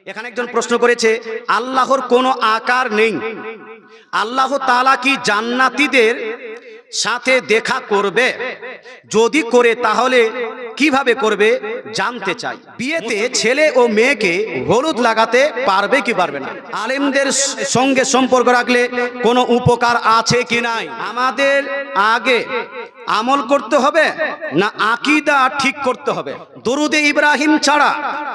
এখানে একজন প্রশ্ন করেছে, আল্লাহর কোনো আকার নেই, আল্লাহ তাআলা কি জান্নাতীদের সাথে দেখা করবে? যদি করে তাহলে কিভাবে করবে জানতে চাই। বিয়েতে ছেলে ও মেয়েকে হলুদ লাগাতে পারবে কি পারবে না? আলেমদের সঙ্গে সম্পর্ক রাখলে কোনো উপকার আছে কি নাই? আমাদের আগে আমল করতে হবে না আকীদা ঠিক করতে হবে? দরুদে ইব্রাহিম ছাড়া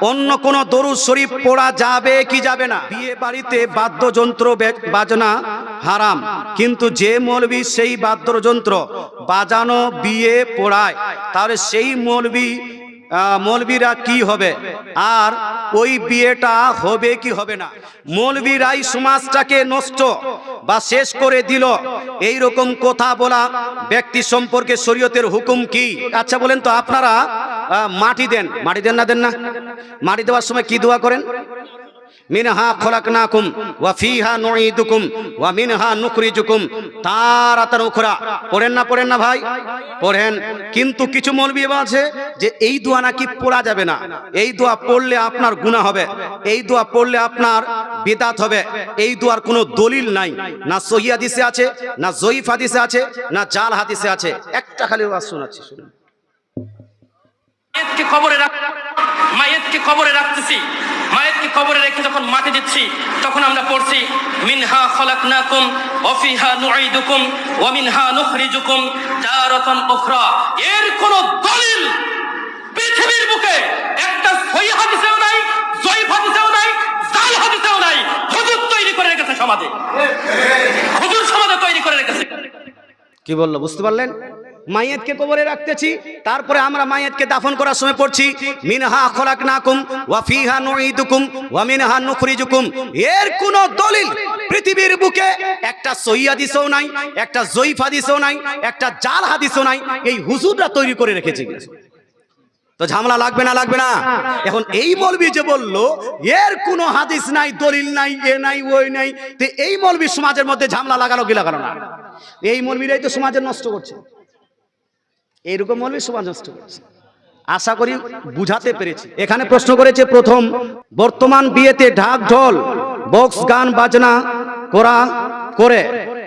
অন্য কোন দরুদ শরীফ পড়া যাবে কি যাবে না? বিয়ে বাড়িতে বাদ্যযন্ত্র বাজনা হারাম, কিন্তু যে মৌলবি সেই বাদ্যযন্ত্র বাজানো বিয়ে পড়ায়, তাহলে সেই মৌলবীরা কি হবে, আর ওই বিয়েটা হবে কি হবে না? মৌলবীরাই সমাজটাকে নষ্ট বা শেষ করে দিল, এই রকম কথা বলা ব্যক্তি সম্পর্কে শরীয়তের হুকুম কি? আচ্ছা বলেন তো, আপনারা মাটি দেন না দেন না? মাটি দেওয়ার সময় কি দোয়া করেন? মিনহা খলাকনাকুম ওয়া ফিহা নুঈদুকুম ওয়া মিনহা নুখরিজুকুম তারাতান উখরা। পড়েন না ভাই? পড়েন। কিন্তু কিছু মৌলবি আছে যে এই দোয়া নাকি পড়া যাবে না, এই দোয়া পড়লে আপনার গুনাহ হবে, এই দোয়া পড়লে আপনার বিদআত হবে। এই দোয়ার কোনো দলিল নাই, না সহিহ হাদিসে আছে, না জয়ীফ হাদিসে আছে, না জাল হাদিসে আছে। একটা খালি ওয়াজ শোনাচ্ছি, শুনুন। মায়েতকে কবরে রাখতেছি, মায়েতকে কবরে রেখে যখন মাটি দিচ্ছি তখন আমরা পড়ছি মিনহা খলাকনাকুম ওয়া ফিহা নুঈদুকুম ওয়া মিনহা নুখরিজুকুম তারাতান উখরা। এর কোন দলিল পৃথিবীর বুকে একটা সহিহ হাদিসেও নাই, জয়ীফ হাদিসেও নাই, জাল হাদিসেও নাই। হুজুর তৈরি করে রেখেছে সমাজে, হুজুর সমাজে তৈরি করে রেখেছে। কি বললো বুঝতে পারলেন? মাইয়াতকে কবরে রাখতেছি, তারপরে আমরা মাইয়াতকে দাফন করার সময় পড়ছি মিনহা খলাকনাকুম ওয়া ফিহা নুঈদুকুম ওয়া মিনহা নুখরিজুকুম। এর কোন দলিল পৃথিবীর বুকে একটা সহিহ হাদিসও নাই, একটা জয়ীফ হাদিসও নাই, একটা জাল হাদিসও নাই। এই হুজুররা তৈরি করে রেখেছে। তো ঝামেলা লাগবে না? এখন এই মৌলবি যে বললো এর কোনো হাদিস নাই, দলিল নাই, এ নাই, ওই নাই, তো এই মৌলবি সমাজের মধ্যে ঝামেলা লাগালো কি লাগালো না? এই মৌলবিরাই তো সমাজের নষ্ট করছে, এইরকম মৌলবি সমাজ নষ্ট করছে। আশা করি বুঝাতে পেরেছি। এখানে প্রশ্ন করেছে প্রথম, বর্তমান বিয়েতে ঢাক ঢোল বক্স গান বাজনা করে,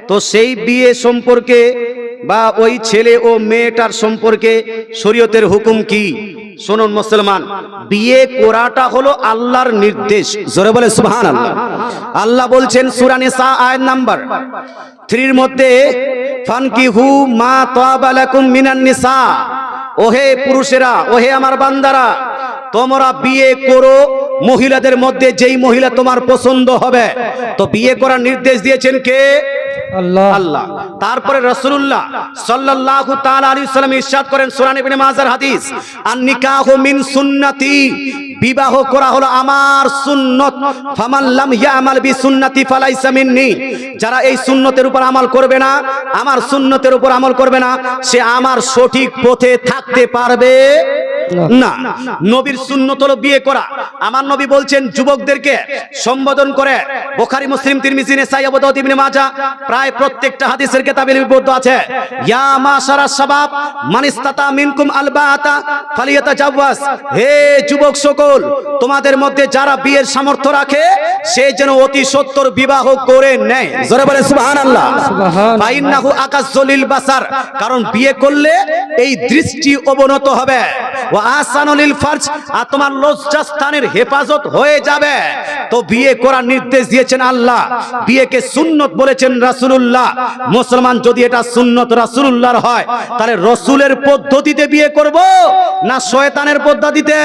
তো সেই বিয়ে সম্পর্কে বা ওই ছেলে ও মেয়েটার সম্পর্কে শরীয়তের হুকুম কি? শুনুন মুসলমান, বিয়ে করাটা হলো আল্লাহর নির্দেশ। জোরে বলে সুবহানাল্লাহ। আল্লাহ বলছেন সূরা নিসা আয়াত নাম্বার 3 এর মধ্যে, ফানকিহু মা তাবা লাকুম মিনান নিসা, ওহে পুরুষেরা, ওহে আমার বান্দারা, তোমরা বিয়ে করো মহিলাদের মধ্যে যেই মহিলা তোমার পছন্দ হবে। তো বিয়ে করার নির্দেশ দিয়েছেন কে? আল্লাহ। তারপরে রাসূলুল্লাহ সাল্লাল্লাহু তাআলা আলাইহি ওয়াসাল্লাম ইরশাদ করেন সূরা ইবনে মাজার হাদিস, আন নিকাহু মিন সুন্নতি, বিবাহ করা হলো আমার সুন্নত। ফামান লাম ইয়ামাল বি সুন্নতি ফালাইসা মিন্নি, যারা এই সুন্নতের উপর আমল করবে না, আমার সুন্নতের উপর আমল করবে না, সে আমার সঠিক পথে থাকতে পারবে না। নবীর সুন্নত হলো বিয়ে করা। আমার নবী বলছেন যুবকদেরকে সম্বোধন করে, বুখারী, মুসলিম, তিরমিজি, নাসাঈ, আবু দাউদ, ইবনে মাজাহ, প্রায় প্রত্যেকটা হাদিসের কিতাবে লিপিবদ্ধ আছে, ইয়া মাশারাস শাবাব মান ইসতাতা মিনকুম আলবাআতা ফালিয়াতাজাওয়াজ, হে যুবক সকল, তোমাদের মধ্যে যারা বিয়ের সামর্থ্য রাখে সে যেন অতি সত্বর বিবাহ করে নেয়। জোরে বলে সুবহানাল্লাহ। ফাইন্নাহু আকাজ্জুলিল বাসার, কারণ বিয়ে করলে এই দৃষ্টি অবনত হবে, ওয়া আহসানুল ফারজ, আর তোমার লজ্জাস্থানের হেফাজত হয়ে যাবে। তো বিয়ে করার নির্দেশ দিয়েছেন আল্লাহ, বিয়েকে সুন্নত বলেছেন রাসূলুল্লাহ। মুসলমান যদি এটা সুন্নত রাসূলুল্লাহর হয়, তাহলে রাসূলের পদ্ধতিতে বিয়ে করব না শয়তানের পদ্ধতিতে?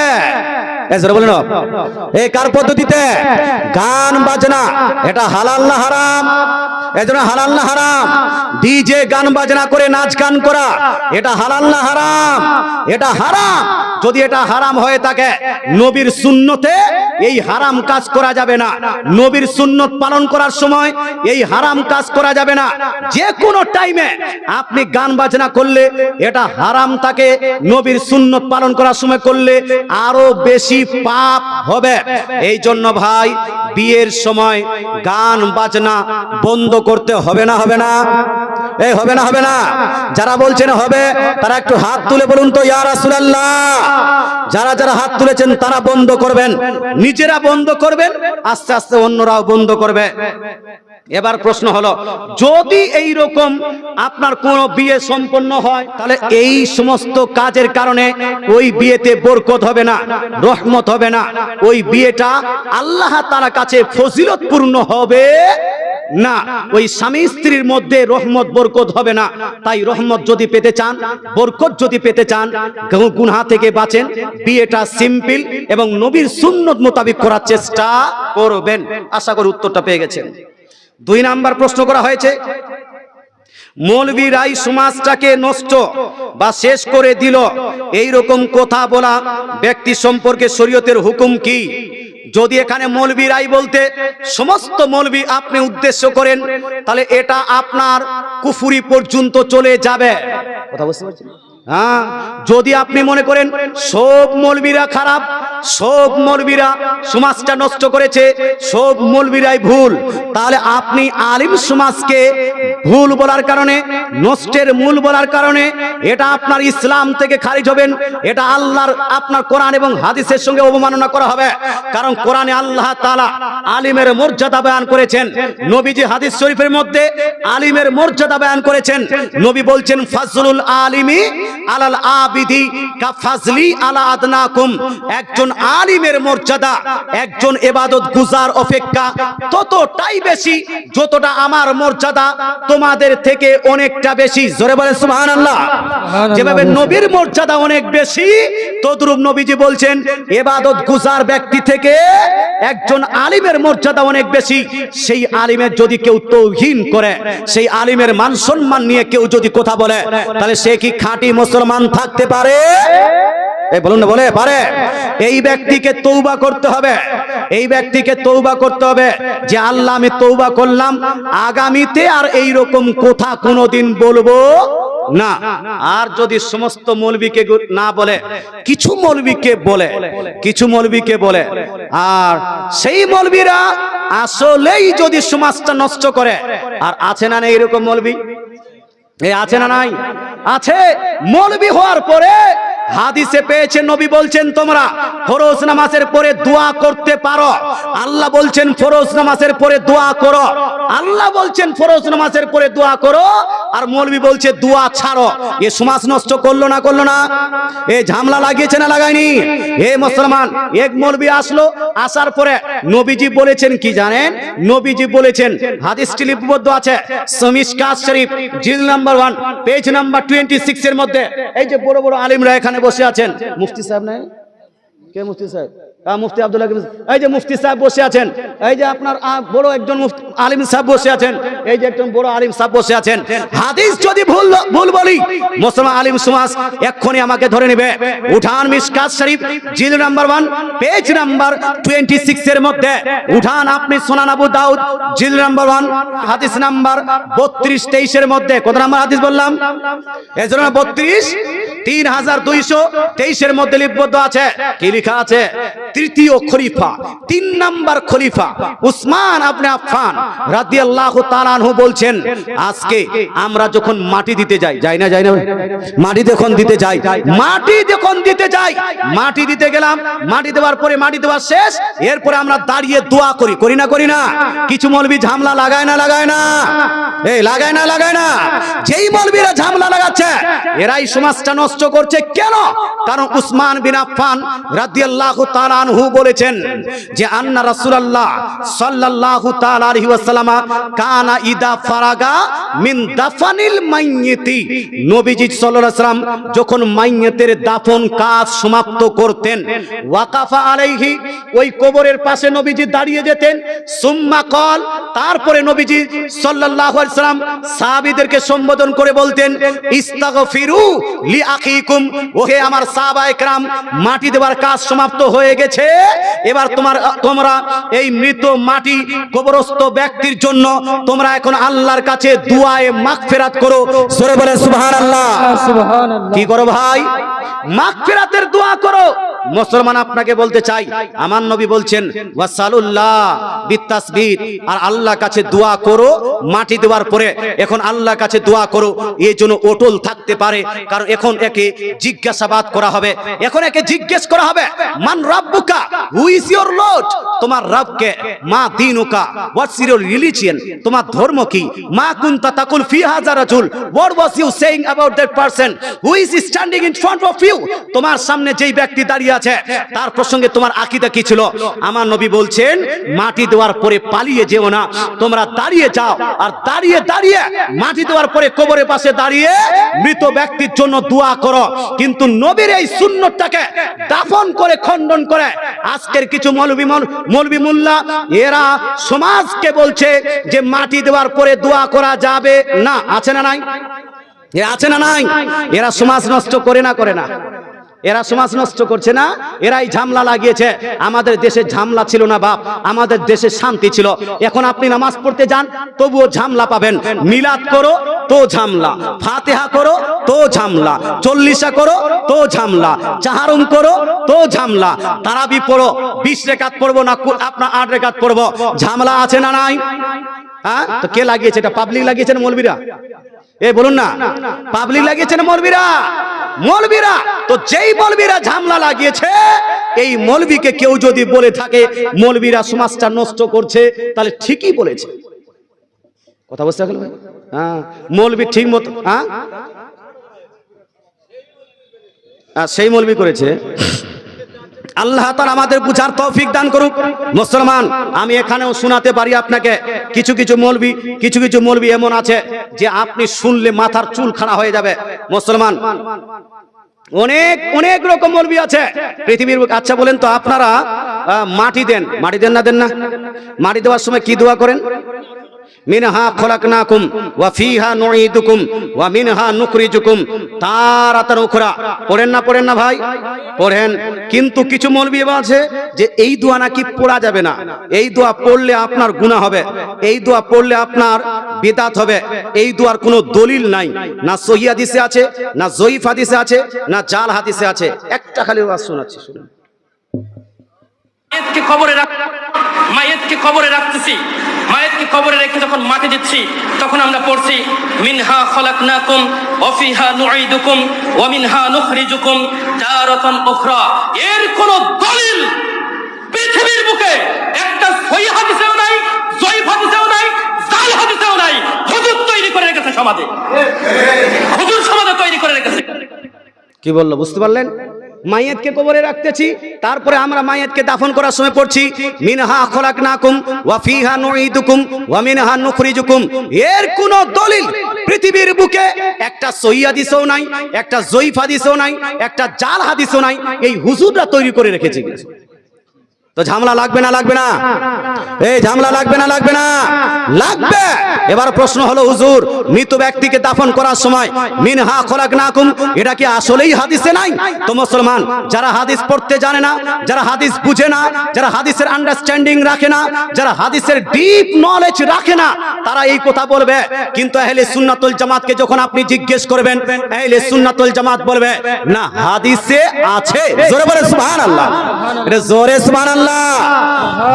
এজরা বলেন, এই কার পদ্ধতিতে? গান বাজনা এটা হালাল না হারাম? এজন্য হালাল না হারাম? ডিজে গান বাজনা করে নাচ গান করা এটা হালাল না হারাম? এটা হারাম। যদি এটা হারাম হয়ে থাকে, নবীর সুন্নতে এই হারাম কাজ করা যাবে না। নবীর সুন্নত পালন করার সময় এই হারাম কাজ করা যাবে না। যে কোনো টাইমে আপনি গান বাজনা করলে এটা হারাম থাকে, নবীর সুন্নত পালন করার সময় করলে আরো বেশি পাপ হবে। এই জন্য ভাই, বিয়ের সময় গান বাজনা বন্ধ করতে হবে না? এই হবে না, হবে না? যারা বলছেন হবে তারা একটু হাত তুলে বলুন তো ইয়া রাসূলুল্লাহ। যারা যারা হাত তুলেছেন তারা বন্ধ করবেন, নিজেরা বন্ধ করবেন, আস্তে আস্তে অন্যরাও বন্ধ করবে। এবার প্রশ্ন হলো, যদি এই রকম আপনার কোন বিয়ে সম্পন্ন হয়, তাহলে এই সমস্ত কাজের কারণে ওই বিয়েতে বরকত হবে না, রহমত হবে না, ওই বিয়েটা আল্লাহ তাআলার কাছে ফজিলতপূর্ণ হবে না, ওই স্বামী স্ত্রীর মধ্যে রহমত বরকত হবে না। তাই রহমত যদি পেতে চান, বরকত যদি পেতে চান, গুনাহ থেকে বাঁচেন, বিয়েটা সিম্পল এবং নবীর সুন্নত মোতাবেক করার চেষ্টা করবেন। আশা করি উত্তরটা পেয়ে গেছেন। 2 নাম্বার প্রশ্ন করা হয়েছে, মৌলবীরাই সমাজটাকে নষ্ট বা শেষ করে দিল, এই রকম কথা বলা ব্যক্তি সম্পর্কে শরীয়তের হুকুম কি? যদি এখানে মৌলবীরাই বলতে সমস্ত মৌলবী আপনি উদ্দেশ্য করেন, তাহলে এটা আপনার কুফরি পর্যন্ত চলে যাবে। কথা বুঝতে পারছেন? হ্যাঁ, যদি আপনি মনে করেন সব মৌলবীরা খারাপ, সব মৌলবীরা সমাজটা নষ্ট করেছে, সব মৌলবীরাই ভুল, তাহলে আপনি আলিম সমাজকে ভুল বলার কারণে, নষ্টের মূল বলার কারণে এটা আপনার ইসলাম থেকে খারিজ হবেন। এটা আল্লাহর আপনার কোরআন এবং হাদিসের সঙ্গে অবমাননা করা হবে। কারণ কোরআনে আল্লাহ তাআলা আলিমের মর্যাদা বয়ান করেছেন, নবীজি হাদিস শরীফের মধ্যে আলিমের মর্যাদা বয়ান করেছেন। নবী বলছেন, ফাজলুল আলিমি আলাল আবিদি কা ফাজলি আলা আদনাকুম। একজন আলিমের মর্যাদা একজন ইবাদত গুজার অপেক্ষা ততটাই বেশি যতটা আমার মর্যাদা তোমাদের থেকে অনেকটা বেশি। জোরে বলেন সুবহানাল্লাহ। যেভাবে নবীর মর্যাদা অনেক বেশি, তদ্রূপ নবীজি বলছেন ইবাদত গুজার ব্যক্তি থেকে একজন আলিমের মর্যাদা অনেক বেশি। সেই আলিমের যদি কেউ তাওহীন করে, সেই আলিমের মান সম্মান নিয়ে কেউ যদি কথা বলে, তাহলে সে কি খাঁটি মুসলমান থাকতে পারে? এই বলুন না, বলে পারে? এই ব্যক্তিকে তওবা করতে হবে, এই ব্যক্তিকে তওবা করতে হবে যে আল্লাহ আমি তওবা করলাম, আগামীতে আর এই রকম কথা কোনোদিন বলবো না। আর যদি সমস্ত মৌলবীকে না বলে, কিছু মৌলবীকে বলে, কিছু মৌলবীকে বলে, আর সেই মৌলবীরা আসলেই যদি সমাজটা নষ্ট করে, আর আছে না এরকম মৌলবী? এই আছে না নাই? আছে। মৌলবী হওয়ার পরে হাদিসে পেয়েছে, নবী বলছেন তোমরা ফরজ নামাজের পরে দোয়া করতে পারো। আল্লাহ বলছেন ফরজ নামাজের পরে দোয়া করো, আল্লাহ বলছেন ফরজ নামাজের পরে দোয়া করো, আর মৌলবী বলছে দোয়া ছাড়ো। এ সমাজ নষ্ট করলো না, করলো না? এ ঝামলা লাগিয়েছে না লাগায়নি? এ মুসলমান, এক মৌলবী আসলো, আসার পরে নবীজি বলেছেন কি জানেন? নবীজি বলেছেন, হাদিসটি লিপিবদ্ধ আছে মিশকাত শরীফ জিল নাম্বার 1 পেজ নাম্বার 26 এর মধ্যে। এই যে বড় বড় আলিমরা এখানে বসে আছেন, মুফতি সাহেব নাই? কে মুফতি সাহেব? মুফতি আব্দুল্লাহ। এই যে মুফতি সাহেব বসে আছেন, এই যে আপনার বড় একজন আলিম সাহেব বসে আছেন, এই যে একজন বড় আলিম সাহেব বসে আছেন। হাদিস যদি ভুল বলি, মুসলমান আলিম সমাজ এক্ষুনি আমাকে ধরে নেবে। উঠান মিশকাত শরীফ জিল নাম্বার 1 পেজ নাম্বার 26 এর মধ্যে উঠান আপনি সুনান আবু দাউদ জিল নাম্বার 1 হাদিস নাম্বার 32-23 এর মধ্যে। কত নাম্বার হাদিস বললাম? এজন্য 32 3223 এর মধ্যে লিপিবদ্ধ আছে। কি লেখা আছে? তৃতীয় খলিফা, 3 নাম্বার খলিফা উসমান ইবনে আফফান রাদিয়াল্লাহু তাআলা আনহু বলছেন, আজকে আমরা যখন মাটি দিতে যাই, যাই না মাটি যখন দিতে যাই, মাটি দিতে গেলাম, মাটি দেওয়ার পরে মাটি দেওয়া শেষ, এরপরে আমরা দাঁড়িয়ে দোয়া করি না? কিছু মৌলবী ঝামলা লাগায় না? এই লাগায় না? যেই মৌলবীরা ঝামলা লাগাচ্ছে, এরাই সমাজটা নষ্ট করছে। কেন? কারণ উসমান বিন আফফান রাদিয়াল্লাহু তাআলা আনহু বলেছেন যে আন্না রাসূলুল্লাহ সাল্লাল্লাহু তাআলা আলাইহি ওয়াসাল্লাম কানা ইদা ফারাগা মিন দাফানিল মাইয়িতি, নবীজি সাল্লাল্লাহু আলাইহি ওয়াসাল্লাম যখন মাইয়িতের দাফন কাজ সমাপ্ত করতেন, ওয়াকাফা আলাইহি, ওই কবরের পাশে নবীজি দাঁড়িয়ে যেতেন। সুম্মা ক্বাল, তারপরে নবীজি সাল্লাল্লাহু আলাইহি ওয়াসাল্লাম সাহাবীদেরকে সম্বোধন করে বলতেন, ইস্তাগফিরু লি আখিকুম, ওহে আমার সাহাবায়ে কেরাম, মাটি দেওয়ার কাজ সমাপ্ত হয়ে গেছে, এবার তোমরা এই মৃত মাটি কবরস্থ ব্যক্তির জন্য তোমরা এখন আল্লাহর কাছে দুআয়ে মাগফিরাত করো। জোরে বলে সুবহানাল্লাহ। কি করো ভাই? মাগফিরাতের দোয়া করো। মুসলমান আপনাকে বলতে চাই, আমার নবী বলছেন ওয়াসালুল্লাহ বিতাসবিত, আর আল্লাহর কাছে দোয়া করো মাটি দেওয়ার পরে। এখন আল্লাহর কাছে দোয়া করো এই জন্য অটল থাকতে পারে, কারণ এখন একে জিজ্ঞাসাবাদ করা হবে, এখন একে জিজ্ঞেস করা হবে মান রাব্বুকা, হু ইজ ইওর লর্ড, তোমার রবকে, মা দীনুকা, হোয়াটস ইওর রিলিজিয়ন, তোমার ধর্ম কি, মা কুনতা তাকুল ফি হাযা রাজুল, what was you saying about that person who is standing in front of you, তোমার সামনে যেই ব্যক্তি দাঁড়িয়ে আছে তার প্রসঙ্গে তোমার আকীদা কি ছিল। আমার নবী বলছেন মাটি দেওয়ার পরে পালিয়ে যেও না, তোমরা দাঁড়িয়ে যাও, আর দাঁড়িয়ে দাঁড়িয়ে মাটি দেওয়ার পরে কবরের পাশে দাঁড়িয়ে মৃত ব্যক্তির জন্য দোয়া করো। কিন্তু নবীর এই সুন্নতটাকে দাফন করে খণ্ডন করে আজকের কিছু মৌলবী মোল্লা এরা সমাজকে বলছে যে মাটি দেওয়ার পরে দোয়া করা যাবে না। আছে না নাই? এরা আছে না নাই? এরা সমাজ নষ্ট করে না এরা সমাজ নষ্ট করছে না, এরাই ঝামলা লাগিয়েছে। আমাদের দেশে ঝামলা ছিল না বাপ, আমাদের দেশে শান্তি ছিল। এখন আপনি নামাজ পড়তে যান তবুও ঝামলা পাবেন, মিলাদ করো তো ঝামলা, ফাতিহা করো তো ঝামলা, চল্লিশা করো তো ঝামলা, চাহারুম করো তো ঝামলা, তারাবি পড়ো 20 রাকাত পড়বো না আপনার 8 রাকাত পড়বো, ঝামলা আছে না নাই? হ্যাঁ, তো কে লাগিয়েছে এটা? পাবলিক লাগিয়েছে না মৌলবীরা? এ বলুন না, পাবলিক লাগিয়েছে না মৌলবীরা? মৌলবীরা। তো যেই মৌলবীরা ঝামলা লাগিয়েছে, এই মৌলবীকে কেউ যদি বলে থাকে মৌলবীরা সমাজটা নষ্ট করছে, তাহলে ঠিকই বলেছে। কথা বুঝতে পারলেন ভাই? হ্যাঁ, মৌলবী ঠিক মতো, হ্যাঁ সেই মৌলবী করেছে। আল্লাহ তাআলা আমাদের বুঝার তৌফিক দান করুক। মুসলমান, আমি এখানেও শোনাতে পারি আপনাকে, কিছু কিছু মৌলবী এমন আছে যে আপনি শুনলে মাথার চুল খাড়া হয়ে যাবে। মুসলমান, অনেক রকম মৌলবী আছে পৃথিবীর। আচ্ছা বলেন তো, আপনারা মাটি দেন না দেন না? মাটি দেওয়ার সময় কি দোয়া করেন? মিনহা খলাকনাকুম ওয়া ফিহা নুঈদুকুম ওয়া মিনহা নুখরিজুকুম তারাতান উখরা। পড়েন না ভাই? পড়েন। কিন্তু কিছু মৌলবী আছে যে এই দোয়া নাকি পড়া যাবে না, এই দোয়া পড়লে আপনার গুনাহ হবে, এই দোয়া পড়লে আপনার বিদআত হবে। এই দোয়ার কোনো দলিল নাই, না সহিহ হাদিসে আছে, না জয়ীফ হাদিসে আছে, না জাল হাদিসে আছে। একটা খালি ওয়াজ শোনাচ্ছি, শুনুন। মায়েতকে কবরে রাখতেছি, মায়েতকে কবরে রেখে যখন মাটি দিচ্ছি তখন আমরা পড়ছি মিনহা খলাকনাকুম ওয়া ফিহা নুঈদুকুম ওয়া মিনহা নুখরিজুকুম তারাতান উখরা। এর কোন দলিল পৃথিবীর বুকে একটা সহিহ হাদিসেও নাই, জয়ীফ হাদিসেও নাই, জাল হাদিসেও নাই। হুজুর তৈরি করে রেখেছে সমাজে, হুজুর সমাজে তৈরি করে রেখেছে। কি বললো বুঝতে পারলেন? মাইয়াতকে কবরে রাখতেছি, তারপরে আমরা মাইয়াতকে দাফন করার সময় পড়ছি মিনহা খলাকনাকুম ওয়া ফিহা নুঈদুকুম ওয়া মিনহা নুখরিজুকুম। এর কোন দলিল পৃথিবীর বুকে একটা সহিহ হাদিসও নাই, একটা জয়ীফ হাদিসও নাই, একটা জাল হাদিসও নাই। এই হুজুররা তৈরি করে রেখেছে। তো ঝামেলা লাগবে না? এই ঝামেলা লাগবে না? লাগবে। এবার প্রশ্ন হলো, হুজুর মৃত ব্যক্তিকে দাফন করার সময় মিনহা খলাকনাকুম, এটা কি আসলেই হাদিসে নাই? তো মুসলমান, যারা হাদিস পড়তে জানে না, যারা হাদিস বুঝে না, যারা হাদিসের আন্ডারস্ট্যান্ডিং রাখে না, যারা হাদিসের ডিপ নলেজ রাখে না, তারা এই কথা বলবে। কিন্তু আহলে সুন্নাতুল জামাতকে যখন আপনি জিজ্ঞেস করবেন, আহলে সুন্নাতুল জামাত বলবে না, হাদিসে আছে। জোরে বলে সুবহানাল্লাহ, এটা জোরে সুবহানাল্লাহ।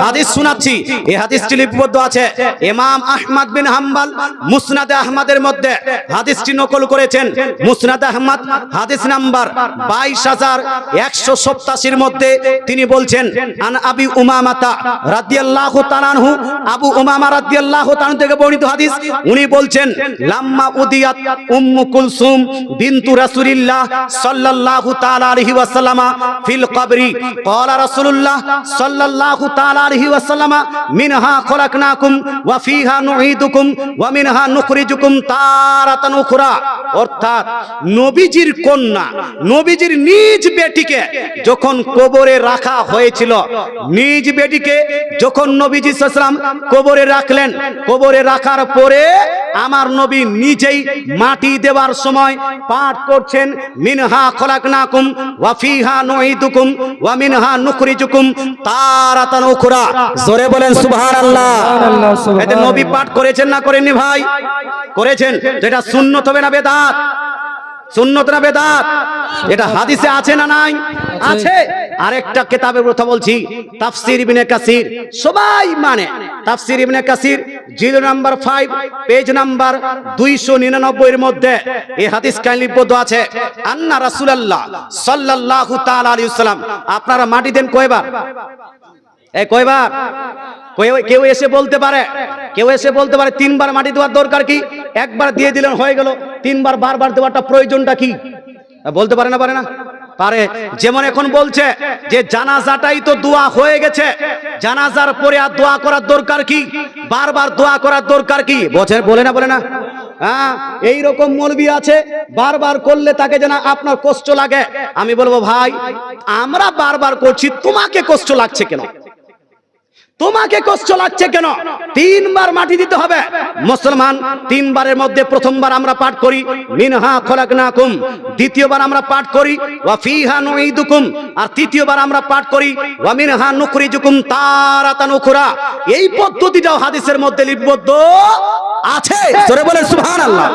হাদিস শোনাচ্ছি, এই হাদিসটি লিপিবদ্ধ আছে। ইমাম আহমদ বিন হাম্বল মুসনাদে আহমদের মধ্যে হাদিসটি নকল করেছেন। মুসনাদে আহমদ হাদিস নাম্বার 22187 মধ্যে তিনি বলছেন, আন আবি উমামাতা রাদিয়াল্লাহু তাআলা আনহু, আবু উমামা রাদিয়াল্লাহু তাআলা থেকে বর্ণিত হাদিস। উনি বলছেন, লাম্মা উদিয়াত উম্মু কুলসুম বিনতু রাসূলিল্লাহ সাল্লাল্লাহু তাআলা আলাইহি ওয়াসাল্লাম ফিল কবরি, ক্বালা রাসূলুল্লাহ সাল্লাল্লাহু তাআলা আলাইহি ওয়াসাল্লাম মিনহা খলাকনাকুম ওয়া ফিহা নুঈদুকুম ওয়া মিনহা নুখরিজুকুম তারাতান উখরা। অর্থাৎ নবীজির কন্যা, নবীজির নিজ বেটিকে যখন কবরে রাখা হয়েছিল, নিজ বেটিকে যখন নবীজি সাল্লাল্লাহু আলাইহি ওয়াসাল্লাম কবরে রাখলেন, কবরে রাখার পরে আমার নবী নিজেই মাটি দেওয়ার সময় পাঠ করছেন মিনহা খলাকনাকুম ওয়া ফিহা নুঈদুকুম ওয়া মিনহা নুখরিজুকুম তারাতান উখরা। জোরে বলেন সুবহানাল্লাহ। এতে নবী পাঠ করেছেন না করেননি ভাই? করেছেন। যেটা সুন্নত হবে না বেদাত? সুন্নত না বেদাত? এটা হাদিসে আছে না নাই? আছে। আরেকটা কিতাবের কথা বলছি, তাফসীর ইবনে কাসির, সবাই মানে তাফসীর ইবনে কাসির জিল নাম্বার 5 পেজ নাম্বার 299 এর মধ্যে এই হাদিস লিপিবদ্ধ আছে, আন্না রাসূলুল্লাহ সাল্লাল্লাহু তাআলা আলাইহি ওয়াসাল্লাম। আপনারা মাটি দেন কয়বার? এই কয়বার? কেউ এসে বলতে পারে, কেউ এসে বলতে পারে 3 বার মাটি দেওয়ার দরকার কি? একবার দিয়ে দিলেন হয়ে গেল, 3 বার বারবার দেওয়াটা প্রয়োজনটা কি? বলতে পারে না? পারে না? পারে। যেমন এখন বলছে যে জানাজাটাই তো দোয়া হয়ে গেছে, জানাজার পরে আর দোয়া করার দরকার কি? বারবার দোয়া করার দরকার কি? বলে না? বলে না? হ্যাঁ, এইরকম মৌলবি আছে, বারবার করলে তাকে যেন আপনার কষ্ট লাগে। আমি বলবো ভাই, আমরা বারবার করছি, তোমাকে কষ্ট লাগছে কেন? তোমাকে কষ্ট লাগছে কেন? 3 বার মাটি দিতে হবে। মুসলমান 3 বারের মধ্যে প্রথমবার আমরা পাঠ করি মিনহা খলাকনাকুম, দ্বিতীয়বার আমরা পাঠ করি ওয়া ফিহা নুঈদুকুম, আর তৃতীয়বার আমরা পাঠ করি ওয়া মিনহা নুখরিজুকুম তারাতান উখরা। এই পদ্ধতিটাও হাদিসের মধ্যে লিপিবদ্ধ আছে। জোরে বলেন সুবহানাল্লাহ।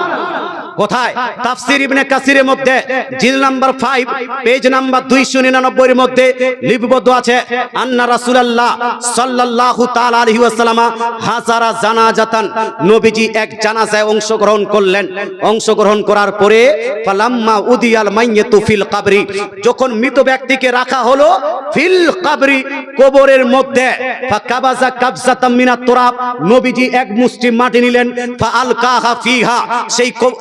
কোথায়? তাফসীর ইবনে কাসিরের মধ্যে জিল নাম্বার 5 পেজ নাম্বার 299 এর মধ্যে লিপিবদ্ধ আছে, আন্না রাসূলুল্লাহ সাল্লাল্লাহু তাআলা আলাইহি ওয়াসাল্লাম হাজারা জানাজাতান, নবীজি এক জানাজায় অংশগ্রহণ করলেন। অংশগ্রহণ করার পরে ফালাম্মা উদিয়াল মাইয়াতু ফিল কবরি, যখন মৃত ব্যক্তিকে রাখা হলো ফিল কবরি, কবরের মধ্যে, ফাকাবাজা কাবজাতাম মিনাত তুরাব, নবীজি এক মুষ্টি মাটি নিলেন, ফাআলকাহা ফিহা,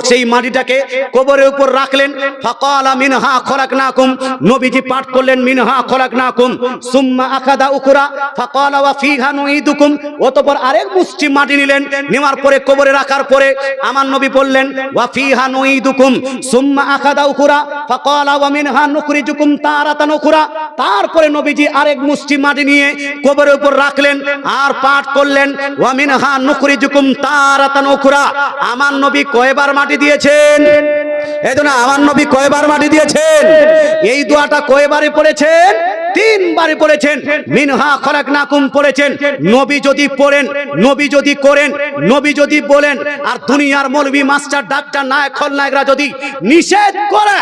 সেই মাটিটাকে কবরের উপর রাখলেন। ফাকালা মিনহা খলাকনাকুম, নবীজি পাঠ করলেন মিনহা খলাকনাকুম, সুম্মা আখাদা উখরা ফাকালা ওয়া ফিহা নুঈদুকুম, অতঃপর আরেক মুষ্টি মাটি নিলেন, নেওয়ার পরে কবরে রাখার পরে আমার নবী বললেন ওয়া ফিহা নুঈদুকুম সুম্মা আখাদা উখরা ফাকালা ওয়া মিনহা নুখরিজুকুম তারাতান উখরা। তারপরে নবীজি আরেক মুষ্টি মাটি নিয়ে কবরের উপর রাখলেন আর পাঠ করলেন ওয়া মিনহা নুখরিজুকুম তারাতান উখরা। আমার নবী কয়বার মাটি দিয়েছেন? এই জন্য আমার নবী কয়বার মাটি দিয়েছেন? এই দোয়াটা কয়বারে পড়েছেন? 3 বারে পড়েছেন। মিনহা খলাকনাকুম পড়েছেন। নবী যদি পড়েন, নবী যদি করেন, নবী যদি বলেন, আর দুনিয়ার মৌলবি মাস্টার ডাক্তার নায়ক খলনায়করা যদি নিষেধ করে,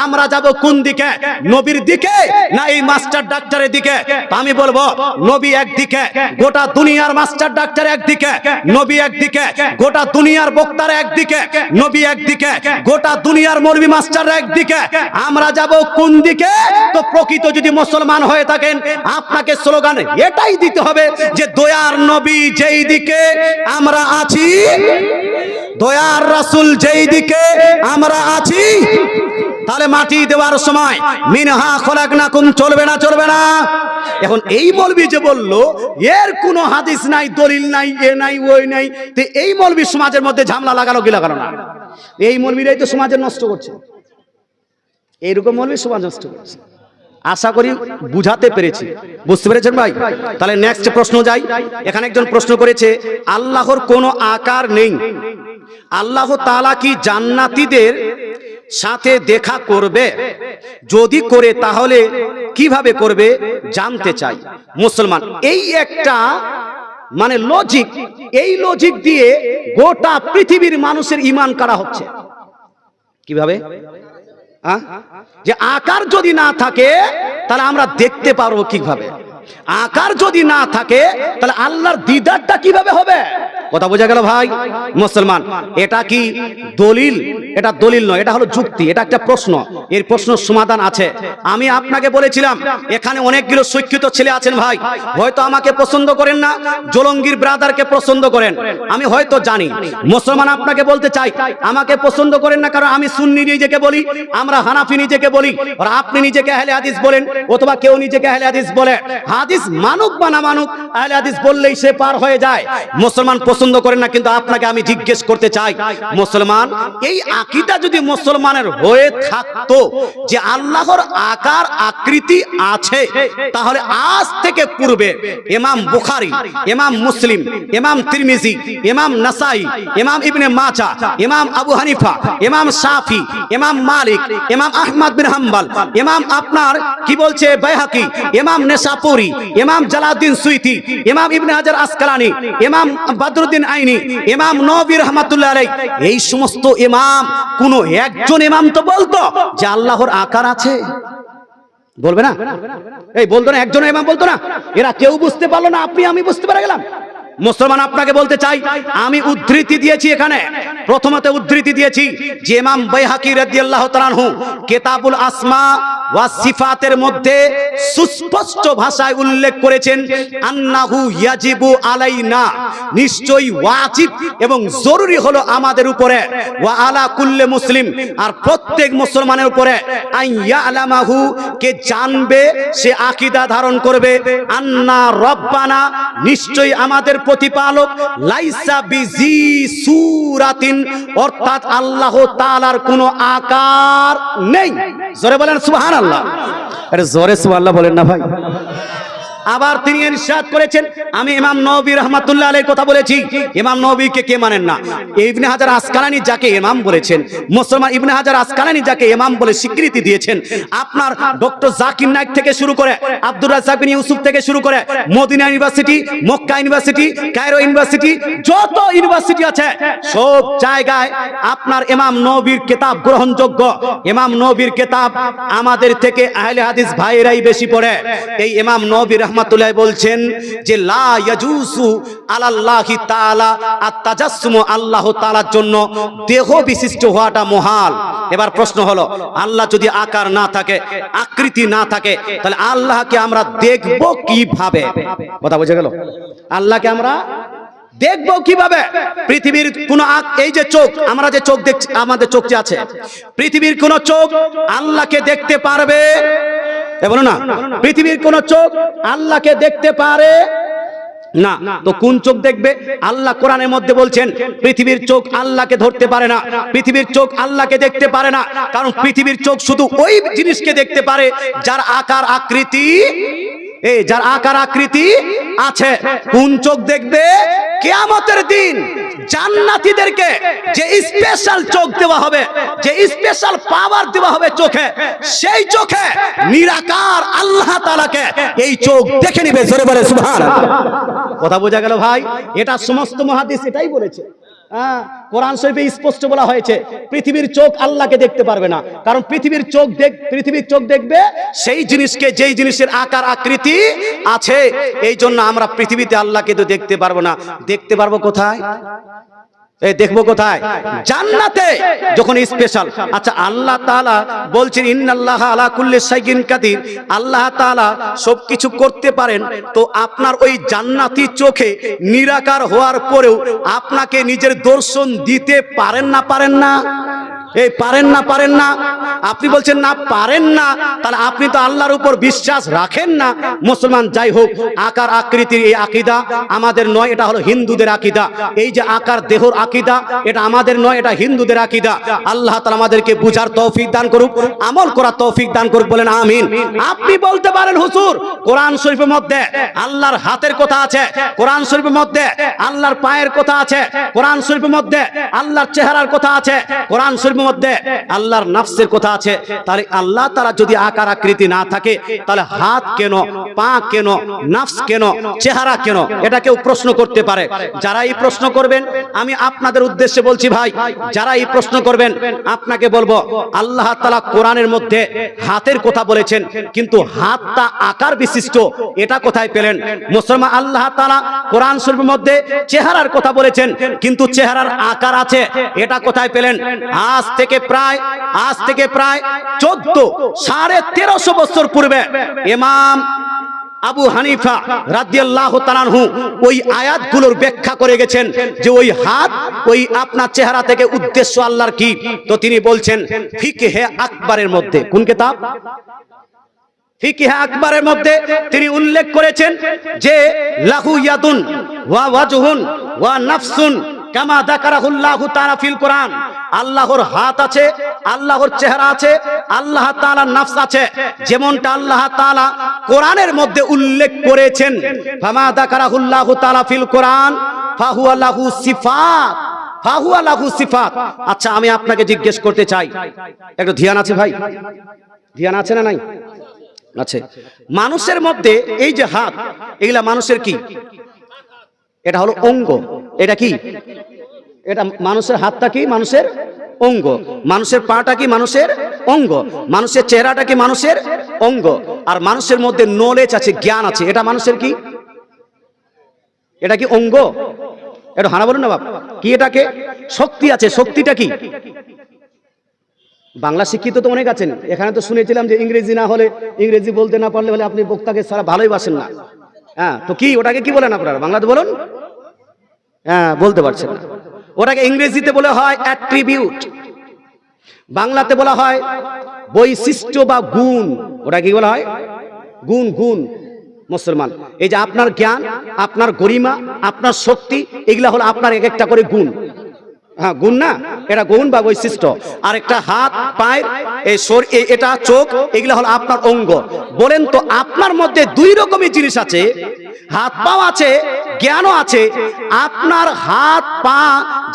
আমরা যাব কোন দিকে? নবীর দিকে না এই মাস্টার ডাক্তারের দিকে? আমি বলবো নবী একদিকে, গোটা দুনিয়ার মাস্টার ডাক্তার একদিকে, নবী একদিকে, গোটা দুনিয়ার বক্তার একদিকে, নবী একদিকে, গোটা দুনিয়ার মৌলবি মাস্টার একদিকে। আমরা যাব কোন দিকে? তো প্রকৃত যদি মুসলমান হয়ে থাকেন, আপনাকে স্লোগান এটাই দিতে হবে যে দয়ার নবী যেই দিকে আমরা আছি, দয়ার রাসূল যেই দিকে আমরা আছি। তাহলে মাটি দেওয়ার সময় মিনহা খলাকনাকুম চলবে না? চলবে না? এখন এই মৌলবি যে বললো এর কোনো হাদিস নাই, দলিল নাই, এ নাই, ওই নাই, তো এই মৌলবি সমাজের মধ্যে ঝামেলা লাগালো কি লাগালো না? এই মৌলবিরাই তো সমাজের নষ্ট করছে। এইরকম মৌলবি সমাজ নষ্ট করছে। আশা করি বুঝাতে পেরেছি। বুঝতে পেরেছেন ভাই? তাহলে নেক্সট প্রশ্ন যাই। এখানে একজন প্রশ্ন করেছে, আল্লাহর কোনো আকার নেই, আল্লাহ তাআলা কি জান্নাতীদের সাথে দেখা করবে? যদি করে তাহলে কিভাবে করবে জানতে চাই। মুসলমান এই একটা মানে লজিক, এই লজিক দিয়ে গোটা পৃথিবীর মানুষের ঈমান কাড়া হচ্ছে। কিভাবে? যে আকার যদি না থাকে তাহলে আমরা দেখতে পারবো কিভাবে? আকার যদি না থাকে তাহলে আল্লাহর দিদারটা কিভাবে হবে? কথা বোঝা গেল ভাই? মুসলমান এটা কি দলিল? এটা দলিল নয়, এটা হলো যুক্তি। এটা একটা প্রশ্ন, এর প্রশ্নের সমাধান আছে। আমি আপনাকে বলেছিলাম এখানে অনেকগুলো শিক্ষিত ছেলে আছেন ভাই, হয়তো আমাকে পছন্দ করেন না, জলঙ্গির ব্রাদারকে পছন্দ করেন, আমি হয়তো জানি। মুসলমান আপনাকে বলতে চাই আমাকে পছন্দ করেন না, কারণ আমি সুন্নি নিজেকে বলি, আমরা হানাফি নিজেকে বলি, আর আপনি নিজেকে আহলে হাদিস বলেন, অথবা কেউ নিজেকে আহলে হাদিস বলে। হাদিস মানুক বা না মানুক, আহলে হাদিস বললেই সে পার হয়ে যায়। মুসলমান পছন্দ করেন না, কিন্তু আপনাকে আমি জিজ্ঞেস করতে চাই, মুসলমান এই আকীদা যদি মুসলমানের হয়ে থাকতো যে আল্লাহর আকার আকৃতি আছে, তাহলে আজ থেকে পূর্বে ইমাম বুখারী, ইমাম মুসলিম, ইমাম তিরমিজি, ইমাম নাসাই, ইমাম ইবনে মাজাহ, ইমাম আবু হানিফা, ইমাম শাফি, ইমাম মালিক, ইমাম আহমদ বিন হাম্বল, ইমাম আপনার কি বলছে বাইহাকি, ইমাম নেসাপুরি, ইমাম জালালউদ্দিন সুয়ুতি, ইমাম ইবনে হাজার আসকালানি, ইমাম বদরুদ্দিন আইনি, ইমাম নববী রাহমাতুল্লাহ আলাইহি, এই সমস্ত ইমাম কোন একজন ইমাম তো বলতো যে আল্লাহর আকার আছে? বলবে না? এই বলতো না, একজন ইমাম বলতো না, এরা কেউ বুঝতে পারলো না, আমি বুঝতে পেরে গেলাম। মুসলমান আপনাকে বলতে চাই, আমি উদ্ধৃতি দিয়েছি এখানে, প্রথমত উদ্ধৃতি দিয়েছি যে ইমাম বাইহাকি রাদিয়াল্লাহু তাআলা আনহু কিতাবুল আসমা ওয়া সিফাতের মধ্যে সুস্পষ্ট ভাষায় উল্লেখ করেছেন আন্নাহু ইয়াজিবু আলাইনা, নিশ্চয়ই ওয়াজিব এবং জরুরি হলো আমাদের উপরে, ওয়া আলা কুল্লি মুসলিম, আর প্রত্যেক মুসলমানের উপরে, আইয়া আলামাহু, কে জানবে, সে আকীদা ধারণ করবে, আন্না রব্বানা, নিশ্চয়ই আমাদের প্রতিপালক, লাইসা বিজি সুরাতিন, অর্থাৎ আল্লাহ তাআলার কোনো আকার নেই। জোরে বলেন সুবহানাল্লাহ। আরে জোরে সুবহানাল্লাহ বলেন না ভাই। আবার তিনি ইরশাদ করেছেন, আমি ইমাম নববী রাহমাতুল্লাহ আলাইহির কথা বলেছি, ইমাম নববীকে কে মানেন না? ইবনে হাজার আসকালানী যাকে ইমাম বলেছেন, মুসলমান ইবনে হাজার আসকালানী যাকে ইমাম বলে স্বীকৃতি দিয়েছেন, আপনার ডক্টর জাকির নায়েক থেকে শুরু করে, আব্দুর রাজ্জাক বিন ইউসুফ থেকে শুরু করে, Medina university, Mecca university, Cairo university, যত ইউনিভার্সিটি আছে সব জায়গায় আপনার ইমাম নববীর কিতাব গ্রহণযোগ্য। ইমাম নববীর কিতাব আমাদের থেকে আহলে হাদিস ভাইরাই বেশি পড়ে। এই ইমাম নববী রাহমাতুল্লাহ বলছেন যে লা ইয়াজুসু আলাল্লাহি তাআলা আত-তাজাসসুমু, আল্লাহ তাআলার জন্য দেহ বিশিষ্ট হওয়াটা মুহাল। এবার প্রশ্ন হলো, আল্লাহ যদি আকার না থাকে, আকৃতি না থাকে, তাহলে আল্লাহকে আমরা দেখব কিভাবে? কথা বোঝা গেল? আল্লাহকে আমরা দেখবো কিভাবে? পৃথিবীর কোন এই যে চোখ, আমরা যে চোখ দেখছি, আমাদের চোখ যে আছে, পৃথিবীর কোন চোখ আল্লাহকে দেখতে পারবে? বলো না, পৃথিবীর কোন চোখ আল্লাহকে দেখতে পারে না। তো কোন চোখ দেখবে? আল্লাহ কোরআনের মধ্যে বলছেন পৃথিবীর চোখ আল্লাহকে ধরতে পারে না, পৃথিবীর চোখ আল্লাহকে দেখতে পারে না, কারণ পৃথিবীর চোখ শুধু ওই জিনিসকে দেখতে পারে যার আকার আকৃতি, যার আকার আকৃতি আছে। কোন চোখ দেখবে? কিয়ামতের দিন জান্নাতীদেরকে যে স্পেশাল চোখ দেওয়া হবে, যে স্পেশাল পাওয়ার দেওয়া হবে চোখে, সেই চোখে নিরাকার আল্লাহ তাআলাকে এই চোখ দেখে নিবে। জোরে বলে সুবহানাল্লাহ। কথা বোঝা গেল ভাই? এটা সমস্ত মুহাদ্দিস এটাই বলেছে। কোরআন শরীফে স্পষ্ট বলা হয়েছে পৃথিবীর চোখ আল্লাহকে দেখতে পারবে না, কারণ পৃথিবীর চোখ দেখবে সেই জিনিসকে, যেই জিনিসের আকার আকৃতি আছে। এই জন্য আমরা পৃথিবীতে আল্লাহকে তো দেখতে পারবো না। দেখতে পারবো কোথায়? দেখবো কোথায়? জান্নাতে, যখন স্পেশাল। আচ্ছা, আল্লাহ তাআলা বলছেন ইন্নাল্লাহা আলা কুল্লি শাইইন কাদির, আল্লাহ তাআলা সবকিছু করতে পারেন। তো আপনার ওই জান্নাতি চোখে নিরাকার হওয়ার পরেও আপনাকে নিজের দর্শন দিতে পারেন না? পারেন না? পারেন না? আপনি বলছেন না পারেন না, তাহলে আপনি তো আল্লাহর উপর বিশ্বাস রাখেন না। মুসলমান যাই হোক, আকার আকৃতির এই আকীদা আমাদের নয়, এটা হলো হিন্দুদের আকীদা। এই যে আকার দেহর আকীদা, এটা আমাদের নয়, এটা হিন্দুদের আকীদা। আল্লাহ তাআলা আমাদেরকে বুঝার তৌফিক দান করুক, আমল করার তৌফিক দান করুক, বলেন আমিন। আপনি বলতে পারেন হুজুর কোরআন শরীফের মধ্যে আল্লাহর হাতের কথা আছে, কোরআন শরীফের মধ্যে আল্লাহর পায়ের কথা আছে, কোরআন শরীফের মধ্যে আল্লাহর চেহারার কথা আছে, কোরআন শরীফের মধ্যে আল্লাহর নফসের কথা আছে। তাহলে আল্লাহ তাআলা যদি আকার আকৃতি না থাকে, তাহলে হাত কেন, পা কেন, নফস কেন, চেহারা কেন? এটা কেউ প্রশ্ন করতে পারে। যারা এই প্রশ্ন করবেন, আমি আপনাদের উদ্দেশ্যে বলছি ভাই, যারা এই প্রশ্ন করবেন, আপনাকে বলবো আল্লাহ তাআলা কোরআনের মধ্যে হাতের কথা বলেছেন, কিন্তু হাতটা আকার বিশিষ্ট, এটা কোথায় পেলেন? মুসলমান, আল্লাহ তাআলা কোরআন শরীফের মধ্যে চেহারার কথা বলেছেন, কিন্তু চেহারার আকার আছে, এটা কোথায় পেলেন? আজ থেকে প্রায় 1350 বছর পূর্বে ইমাম আবু হানিফা রাদিয়াল্লাহু তাআলা আনহু ওই আয়াতগুলোর ব্যাখ্যা করে গেছেন যে ওই হাত, ওই আপনার চেহারা থেকে উদ্দেশ্য আল্লাহর কি। তো তিনি বলছেন ফিকহে আকবরের মধ্যে, কোন কিতাব? ফিকহে আকবরের মধ্যে তিনি উল্লেখ করেছেন যে লাহু ইয়াদুন ওয়া ওয়াজহুন ওয়া নাফসুন কামা যাকারাহুল্লাহু তাআলা ফিল কোরআন। আল্লাহর হাত আছে, আল্লাহর চেহারা আছে, আল্লাহ তাআলার নফস আছে, যেমনটা আল্লাহ তাআলা কোরআনের মধ্যে উল্লেখ করেছেন। ফামা যাকারাহুল্লাহু তাআলা ফিল কোরআন ফাহুয়া লাহু সিফাত, ফাহুয়া লাহু সিফাত। আচ্ছা, আমি আপনাকে জিজ্ঞেস করতে চাই, একটু ধ্যান আছে ভাই? ধ্যান আছে না নাই? আছে। মানুষের মধ্যে এই যে হাত, এগুলা মানুষের কি? এটা হলো অঙ্গ। এটা কি? এটা মানুষের হাতটা কি? মানুষের অঙ্গ। মানুষের পাটা কি? মানুষের অঙ্গ। মানুষের চেহারাটা কি মানুষের অঙ্গ, আর মানুষের মধ্যে নলেজ আছে, জ্ঞান আছে, এটা মানুষের কি? এটা কি অঙ্গ? এটা হানা বলুন না বাপ, কি এটাকে? শক্তি আছে, শক্তিটা কি? বাংলা শিক্ষিত তো অনেক আছেন এখানে, তো শুনেছিলাম যে ইংরেজি না হলে, ইংরেজি বলতে না পারলে বলে আপনি বক্তাকে সারা ভালোই বাসেন না। হ্যাঁ, তো কি ওটাকে কি বলেন আপনারা বাংলাতে বলুন? হ্যাঁ, বলতে পারছেন না। ওটাকে ইংরেজিতে বলা হয় অ্যাট্রিবিউট, বাংলাতে বলা হয় বৈশিষ্ট্য বা গুণ। ওটা কি বলা হয়? গুণ। গুণ মুসলমান, এই যে আপনার জ্ঞান, আপনার গরিমা, আপনার শক্তি, এগুলা হলো আপনার এক একটা করে গুণ। হ্যাঁ, গুণ না, এটা গুণ বা বৈশিষ্ট্য। আর একটা হাত, পায়ের, এটা চোখ, এগুলা হলো আপনার অঙ্গ। বলেন তো, আপনার মধ্যে দুই রকমের জিনিস আছে, হাত পাও আছে, জ্ঞানও আছে। আপনার হাত পা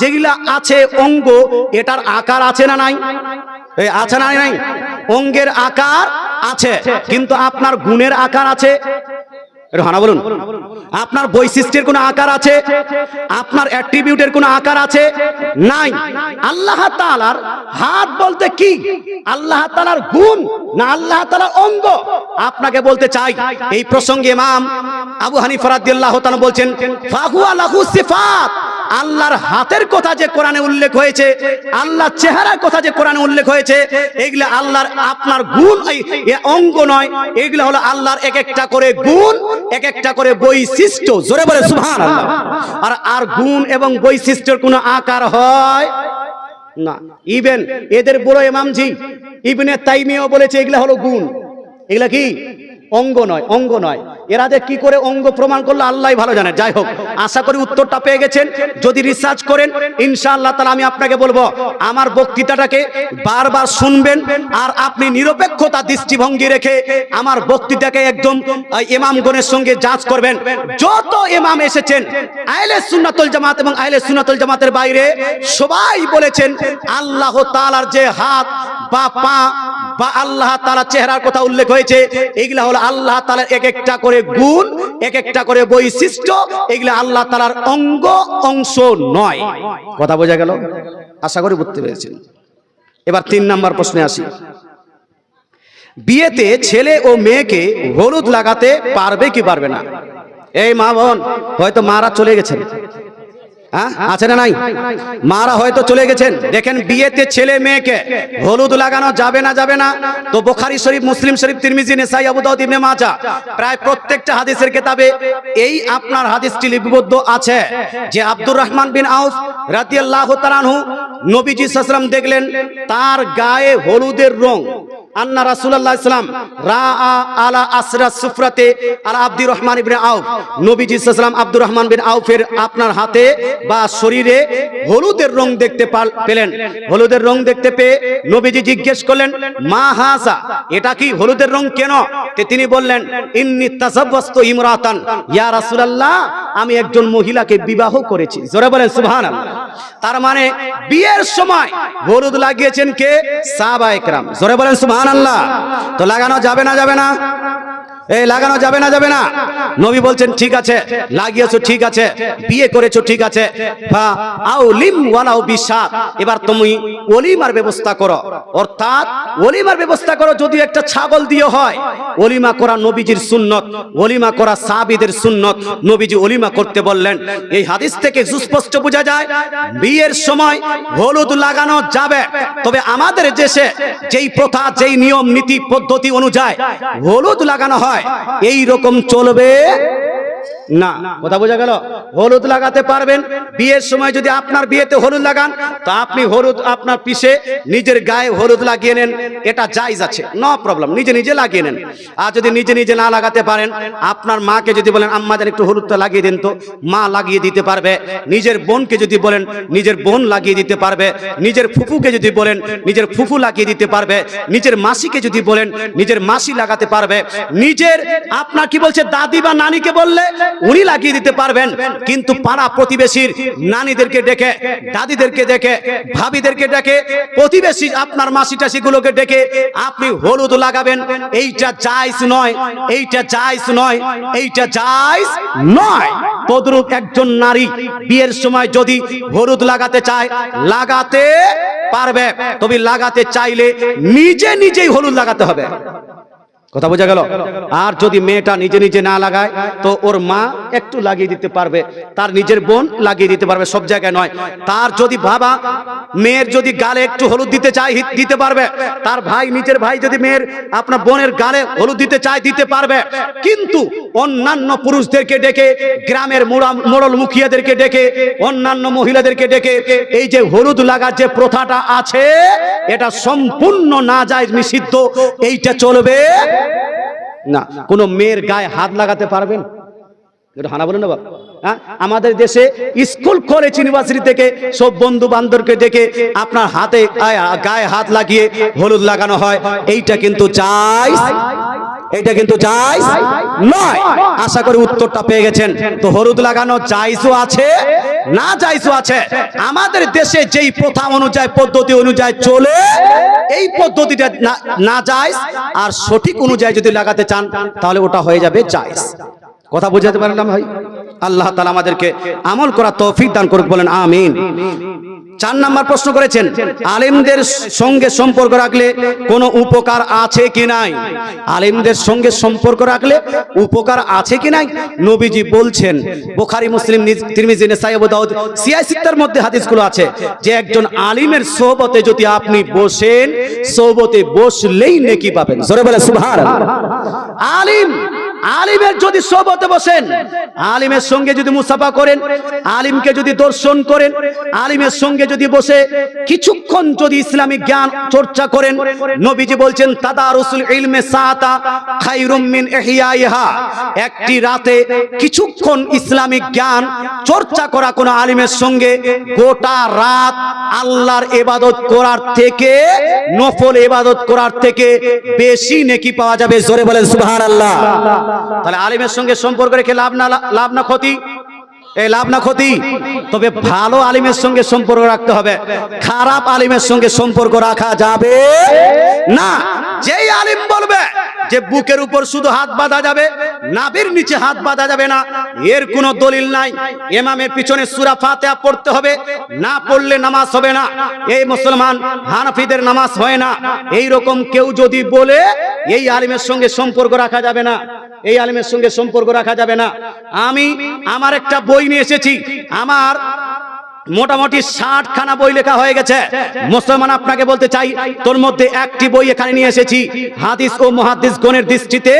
যেগুলা আছে অঙ্গ, এটার আকার আছে না নাই? আছে না নাই? অঙ্গের আকার আছে, কিন্তু আপনার গুণের আকার আছে? হানা বলুন। আপনার বৈশিষ্ট্যের কোন আকার আছে? আপনার অ্যাট্রিবিউটের কোন আকার আছে? নাই। আল্লাহ তাআলার হাত বলতে কি? আল্লাহ তাআলার গুণ না আল্লাহ তাআলার অঙ্গ? আপনাকে বলতে চাই, এই প্রসঙ্গে ইমাম আবু হানিফা রাদিয়াল্লাহু তাআলা বলছেন, ফাহুয়া লাহু সিফাত। আল্লাহর হাতের কথা যে কোরআনে উল্লেখ হয়েছে, আল্লাহর চেহারার কথা যে কোরআনে উল্লেখ হয়েছে, এগুলা আল্লাহর, আপনার গুণ, অঙ্গ নয়। এগুলা হলো আল্লাহর এক একটা করে গুণ, এক একটা করে বৈশিষ্ট্য। জোরে বলে সুবহানাল্লাহ। আর গুণ এবং বৈশিষ্ট্যের কোনো আকার হয় না। ইভেন এদের বড় ইমামজি ইবনে তাইমিয়াও বলেছে এগুলা হলো গুণ, এগুলা কি? অঙ্গ নয়, অঙ্গ নয়। এরা যে কি করে অঙ্গ প্রমাণ করলো আল্লাহই ভালো জানে। যাই হোক, আশা করি উত্তরটা পেয়ে গেছেন। যদি রিসার্চ করেন ইনশাআল্লাহ তাআলা আমি আপনাকে বলবো, আমার বক্তৃতাটাকে বারবার শুনবেন, আর আপনি নিরপেক্ষতা দৃষ্টিভঙ্গি রেখে আমার বক্তৃতাকে একদম ইমামগণের সঙ্গে যাচ করবেন। যত ইমাম এসেছেন আহলে সুন্নাত ওয়াল জামাত এবং আহলে সুন্নাত ওয়াল জামাতের বাইরে, সবাই বলেছেন আল্লাহ তাআলার যে হাত বা পা বা আল্লাহ তাআলার চেহারার কথা উল্লেখ হয়েছে, এগুলা হলো আল্লাহ তাআলার এক একটা করে গুণ, এক একটা করে বৈশিষ্ট্য। এগুলা আল্লাহ তাআলার অঙ্গ, অংশ নয়। কথা বোঝা গেল? আশা করি বুঝতে পেরেছেন। এবার 3 নাম্বার প্রশ্নে আসি। বিয়েতে ছেলে ও মেয়েকে হলুদ লাগাতে পারবে কি পারবে না? এই মা বোন, হয়তো মারা চলে গেছেন, হ্যাঁ আছে না নাই? মারা হয়তো চলে গেছেন। দেখেন, বিয়েতে ছেলে মেয়েকে হলুদ লাগানো যাবে না, যাবে না? তো বুখারী শরীফ, মুসলিম শরীফ, তিরমিজি, নাসাই, আবু দাউদ, ইবনে মাজাহ, প্রায় প্রত্যেকটা হাদিসের কিতাবে এই আপনার হাদিসটি লিপিবদ্ধ আছে যে আব্দুর রহমান বিন আউফ রাদিয়াল্লাহু তাআলা আনহু, নবীজি সাল্লাল্লাহু আলাইহি ওয়াসাল্লাম দেখলেন তার গায়ে হলুদের রং। আন্না রাসূলুল্লাহ সাল্লাল্লাহু আলাইহি ওয়াসাল্লাম রাআ আলা আসরা সুফরাতে আলা আব্দুর রহমান ইবনে আউফ। নবীজি সাল্লাল্লাহু আলাইহি ওয়াসাল্লাম আব্দুর রহমান বিন আউফের আপনার হাতে বা শরীরে হলুদের রং দেখতে পেলেন। হলুদের রং দেখতে পেয়ে নবীজি জিজ্ঞেস করলেন, মা হাযা, এটা কি হলুদের রং কেন? তিনি বললেন, ইন্নী তাযাওয়াজতু ইমরাতান, ইয়া রাসূলুল্লাহ, আমি একজন মহিলাকে বিবাহ করেছি। জোরে বলেন সুবহানাল্লাহ। তার মানে বিয়ের সময় হলুদ লাগিয়েছেন কে? সাহাবায়ে কেরাম। জোরে বলেন সুবহানাল্লাহ। তো লাগানো যাবে না, যাবে না? এই লাগানো যাবে না, যাবে না? নবী বলছেন, ঠিক আছে, লাগিয়েছো, ঠিক আছে, বিয়ে করেছো, ঠিক আছে, ফা আউলিম ওয়ালাউ বিশাত, এবার তুমি ওলিমার ব্যবস্থা করো। অর্থাৎ ওলিমার ব্যবস্থা করো, যদি একটা ছাগল দিয়ে হয়। ওলিমা করা নবীজির সুন্নত, ওলিমা করা সাহাবীদের সুন্নত। নবীজি ওলিমা করতে বললেন। এই হাদিস থেকে সুস্পষ্ট বোঝা যায় বিয়ের সময় হলুদ লাগানো যাবে। তবে আমাদের দেশে যেই প্রথা, যেই নিয়ম নীতি পদ্ধতি অনুযায়ী হলুদ লাগানো হয়, এই রকম চলবে না। কথা বোঝা গেল? হলুদ লাগাতে পারবেন বিয়ের সময়। যদি আপনার বিয়েতে হলুদ লাগান, তো আপনি হলুদ আপনার পিছে নিজের গায়ে হলুদ লাগিয়ে নেন, এটা জায়েজ আছে, নো প্রবলেম, নিজে নিজে লাগিয়ে নেন। আর যদি নিজে নিজে না লাগাতে পারেন, আপনার মাকে যদি বলেন আম্মা জান একটু হলুদটা লাগিয়ে দেন, তো মা লাগিয়ে দিতে পারবে। নিজের বোনকে যদি বলেন, নিজের বোন লাগিয়ে দিতে পারবে। নিজের ফুফুকে যদি বলেন, নিজের ফুফু লাগিয়ে দিতে পারবে। নিজের মাসিকে যদি বলেন, নিজের মাসি লাগাতে পারবে। নিজের আপনার কি বলছে দাদি বা নানিকে বললে উনি লাগিয়ে দিতে পারবেন। কিন্তু পাড়া প্রতিবেশীর নানিদেরকে ডেকে, দাদিদেরকে ডেকে, ভাবিদেরকে ডেকে, প্রতিবেশী আপনার মাসি টাসিগুলোকে ডেকে আপনি হলুদ লাগাবেন, এইটা জায়েজ নয়, এইটা জায়েজ নয়, এইটা জায়েজ নয়। তদ্রূপ একজন নারী বিয়ের সময় যদি হলুদ লাগাতে চায়, লাগাতে পারবে, তবে লাগাতে চাইলে নিজে নিজেই হলুদ লাগাতে হবে। কথা বোঝা গেল? আর যদি মেয়েটা নিজে নিজে না লাগায় তো ওর মা একটু লাগিয়ে দিতে পারবে, তার নিজের বোন লাগিয়ে দিতে পারবে, সব জায়গায় নয়। তার যদি বাবা মেয়ের যদি গালে একটু হলুদ দিতে চায় দিতে পারবে, তার ভাই নিজের ভাই যদি মেয়ের আপনার বোনের গালে হলুদ দিতে চায় দিতে পারবে। কিন্তু অন্যান্য পুরুষদেরকে ডেকে, গ্রামের মোড়ল মুখিয়াদেরকে ডেকে, অন্যান্য মহিলাদেরকে ডেকে এই যে হলুদ লাগার যে প্রথাটা আছে এটা সম্পূর্ণ নাজায়েজ, নিষিদ্ধ, এইটা চলবে না। কোন মেয়ের গায়ে হাত লাগাতে পারবেন? এটা হানা বলেন না বাবা। হ্যাঁ, আমাদের দেশে স্কুল কলেজ ইউনিভার্সিটি থেকে সব বন্ধু বান্ধবকে ডেকে আপনার হাতে গায়ে হাত লাগিয়ে হলুদ লাগানো হয়, এইটা কিন্তু জায়েজ, এটা কিন্তু জায়েজ নয়। আশা করি উত্তরটা পেয়ে গেছেন। তো হলুদ লাগানো জায়েজও আছে, না জায়েজও আছে। আমাদের দেশে যেই প্রথা অনুযায়ী, পদ্ধতি অনুযায়ী চলে, এই পদ্ধতিটা না জায়েজ, আর সঠিক অনুযায়ী যদি লাগাতে চান তাহলে ওটা হয়ে যাবে জায়েজ। কথা বুঝাতে পারলাম ভাই? আল্লাহ তাআলা আমাদেরকে আমল করার তৌফিক দান করুক, বলেন আমিন। 4 নাম্বার প্রশ্ন করেছেন, আলেমদের সঙ্গে সম্পর্ক রাখলে কোনো উপকার আছে কি নাই? আলেমদের সঙ্গে সম্পর্ক রাখলে উপকার আছে কি নাই? নবীজি বলছেন, বুখারী, মুসলিম, তিরমিজি, নাসাঈ, আবু দাউদ, সিয়াহ সিত্তার মধ্যে হাদিসগুলো আছে যে একজন আলিমের সোহবতে যদি আপনি বসেন, সোহবতে বসলেই নেকি পাবেন। জোরে বলে সুবহানাল্লাহ। আলিমের যদি সোহবতে বসেন, আলিমের সঙ্গে যদি মুসাফা করেন, আলিমকে যদি দর্শন করেন, আলিমের সঙ্গে যদি বসে কিছুক্ষণ যদি ইসলামিক জ্ঞান চর্চা করেন, নবীজি বলছেন তাদারুসুল ইলমে সাআতা খায়রুম মিন ইহইয়াইহা। একটি রাতে কিছুক্ষণ ইসলামিক জ্ঞান চর্চা করা কোন আলিমের সঙ্গে গোটা রাত আল্লাহর ইবাদত করার থেকে, নফল ইবাদত করার থেকে বেশি নেকি পাওয়া যাবে। জোরে বলেন সুবহানাল্লাহ। তাহলে আলিমের সঙ্গে সম্পর্ক রেখে লাভ না ক্ষতি? এই লাভ না ক্ষতি? তবে ভালো আলিমের সঙ্গে সম্পর্ক রাখতে হবে, খারাপ আলিমের সঙ্গে সম্পর্ক রাখা যাবে না। যেই আলিম বলবে যে বুকের উপর শুধু হাত বাঁধা যাবে, নাভির নিচে হাত বাঁধা যাবে না, এর কোনো দলিল নাই। ইমামের পিছনে সূরা ফাতিহা পড়তে হবে, না পড়লে নামাজ হবে না। এই মুসলমান হানাফিদের নামাজ হয় না, এই রকম কেউ যদি বলে এই আলিমের সঙ্গে সম্পর্ক রাখা যাবে না, এই আলিমের সঙ্গে সম্পর্ক রাখা যাবে না। আমি আমার একটা বই নিয়ে এসেছি, আমার মোটামুটি 60 খানা বই লেখা হয়ে গেছে। মুসলমান আপনাকে বলতে চাই, তোর মধ্যে একটি বই এখানে নিয়ে এসেছি, হাদিস ও মুহাদ্দিসগণের দৃষ্টিতে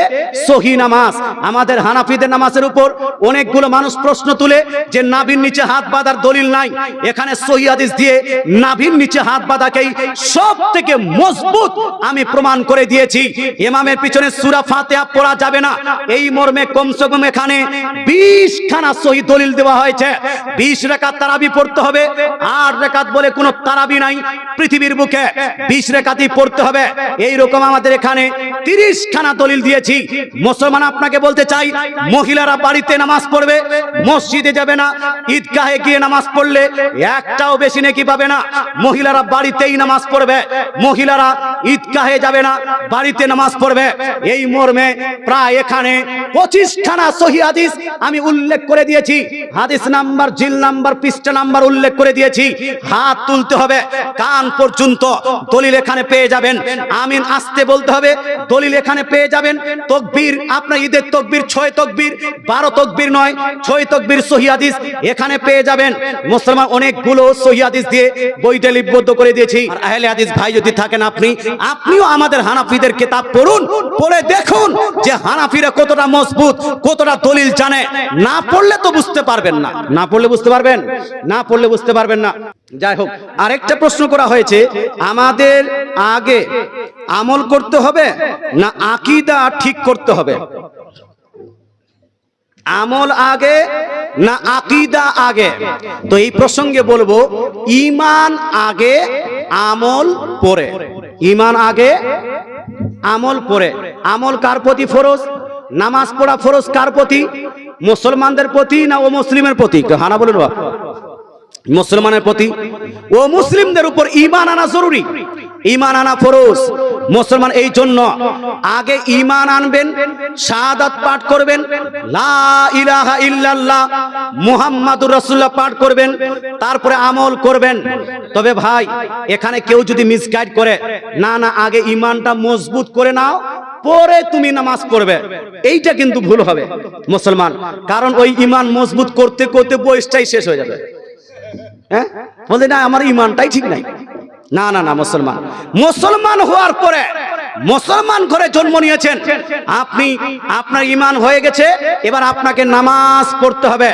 সহিহ নামাজ। আমাদের হানাফিদের নামাজের উপর অনেকগুলো মানুষ প্রশ্ন তুলে যে নাভির নিচে হাত বাঁধার দলিল নাই। এখানে সহিহ হাদিস দিয়ে নাভির নিচে হাত বাঁধাকেই সব থেকে মজবুত আমি প্রমাণ করে দিয়েছি। ইমামের পিছনে সূরা ফাতিহা পড়া যাবে না, এই মর্মে কমসে কম এখানে 20 খানা সহিহ দলিল দেওয়া হয়েছে। 20 রাকাত তারাবি পড়তে হবে, 8 রাকাত বলে কোনো তারাবি নাই পৃথিবীর বুকে, 20 রাকাতই পড়তে হবে। এই রকম আমাদের এখানে 30 খানা দলিল দিয়েছি। মুসলমান আপনাকে বলতে চাই, মহিলারা বাড়িতে নামাজ পড়বে, মসজিদে যাবে না, ঈদগাহে গিয়ে নামাজ পড়লে একটাও বেশি নেকি পাবে না। মহিলারা বাড়িতেই নামাজ পড়বে, মহিলারা ঈদগাহে যাবে না, বাড়িতে নামাজ পড়বে। এই মর্মে প্রায় এখানে 25 খানা সহিহ হাদিস আমি উল্লেখ করে দিয়েছি। হাদিস নাম্বার, জিল নাম্বার, পৃষ্ঠা নাম্বার উল্লেখ করে দিয়েছি। হাত তুলতে হবে কান পর্যন্ত, দলিল এখানে পেয়ে যাবেন। আমিন আসতে বলতে হবে, দলিল এখানে পেয়ে যাবেন। তাকবীর, আপনার ঈদের তাকবীর 6 তাকবীর, 12 তাকবীর নয়, 6 তাকবীর সহিহ হাদিস এখানে পেয়ে যাবেন। মুসলমান অনেকগুলো সহিহ হাদিস দিয়ে বইটা লিপিবদ্ধ করে দিয়েছি। আর আহলে হাদিস ভাই যদি থাকেন, আপনিও আমাদের হানাফিদের কিতাব পড়ুন, পড়ে দেখুন যে হানাফিরা কতটা মজবুত, কতটা দলিল জানে। না পড়লে তো বুঝতে পারবেন না, না পড়লে বুঝতে পারবেন না, পড়লে বুঝতে পারবেন না। যাই হোক, আরেকটা প্রশ্ন করা হয়েছে, আমাদের আগে আমল করতে হবে না আকীদা ঠিক করতে হবে? আমল আগে না আকীদা আগে? তো এই প্রসঙ্গে বলবো, ঈমান আগে, আমল পরে। ঈমান আগে, আমল পরে। আমল কার প্রতি ফরজ? নামাজ পড়া ফরজ কার প্রতি? মুসলমানদের প্রতি না ও মুসলিমের প্রতি? হানা বলুন বাবা। মুসলমানের প্রতি। ও মুসলিমদের উপর ঈমান আনা জরুরি, ঈমান আনা ফরজ। মুসলমান এই জন্য আগে ঈমান আনবেন, শাহাদাত পাঠ করবেন, লা ইলাহা ইল্লাল্লাহ মুহাম্মাদুর রাসূলুল্লাহ পাঠ করবেন, তারপরে আমল করবেন। তবে ভাই এখানে কেউ যদি মিসগাইড করে, না না আগে ঈমানটা মজবুত করে নাও পরে তুমি নামাজ পড়বে, এইটা কিন্তু ভুল হবে মুসলমান। কারণ ওই ঈমান মজবুত করতে করতে বয়সটাই শেষ হয়ে যাবে। হ্যাঁ বলতে না আমার ঈমানটাই ঠিক নাই, না না না মুসলমান, মুসলমান হওয়ার পরে মুসলমান ঘরে জন্ম নিয়েছেন আপনি, আপনার ঈমান হয়ে গেছে, এবার আপনাকে নামাজ পড়তে হবে।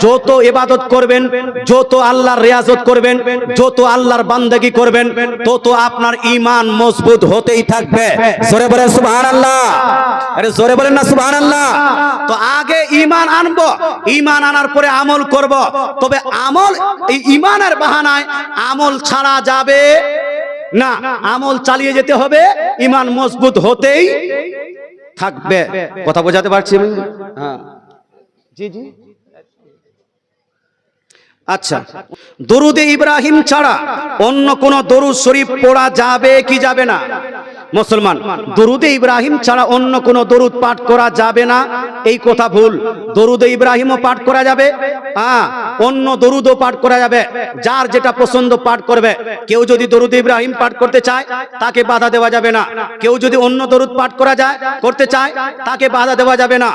যত ইবাদত করবেন, যত আল্লাহর রিয়াজত করবেন, যত আল্লাহর বান্দাগি করবেন, তত আপনার ঈমান মজবুত হতেই থাকবে। জোরে বলেন সুবহানাল্লাহ, আরে জোরে বলেন না সুবহানাল্লাহ। তো আগে ঈমান আনবো, ঈমান আনার পরে আমল করব। তবে আমল এই ঈমানের বাহানায় আমল ছাড়া যাবে না, আমল চালিয়ে যেতে হবে, ঈমান মজবুত হতেই থাকবে। কথা বোঝাতে পারছি আমি? হ্যাঁ জি জি। আচ্ছা, দরুদে ইব্রাহিম ছাড়া অন্য কোন দরুদ শরীফ পড়া যাবে কি যাবে না? মুসলমান, দরুদে ইব্রাহিম ছাড়া অন্য কোন দরুদ পাঠ করা যাবে না, এই কথা ভুল। দরুদে ইব্রাহিমও পাঠ করা যাবে, অন্য দরুদও পাঠ করা যাবে, যার যেটা পছন্দ পাঠ করবে। কেউ যদি দরুদে ইব্রাহিম পাঠ করতে চায় তাকে বাধা দেওয়া যাবে না, কেউ যদি অন্য দরুদ পাঠ করা যায় করতে চায় তাকে বাধা দেওয়া যাবে না।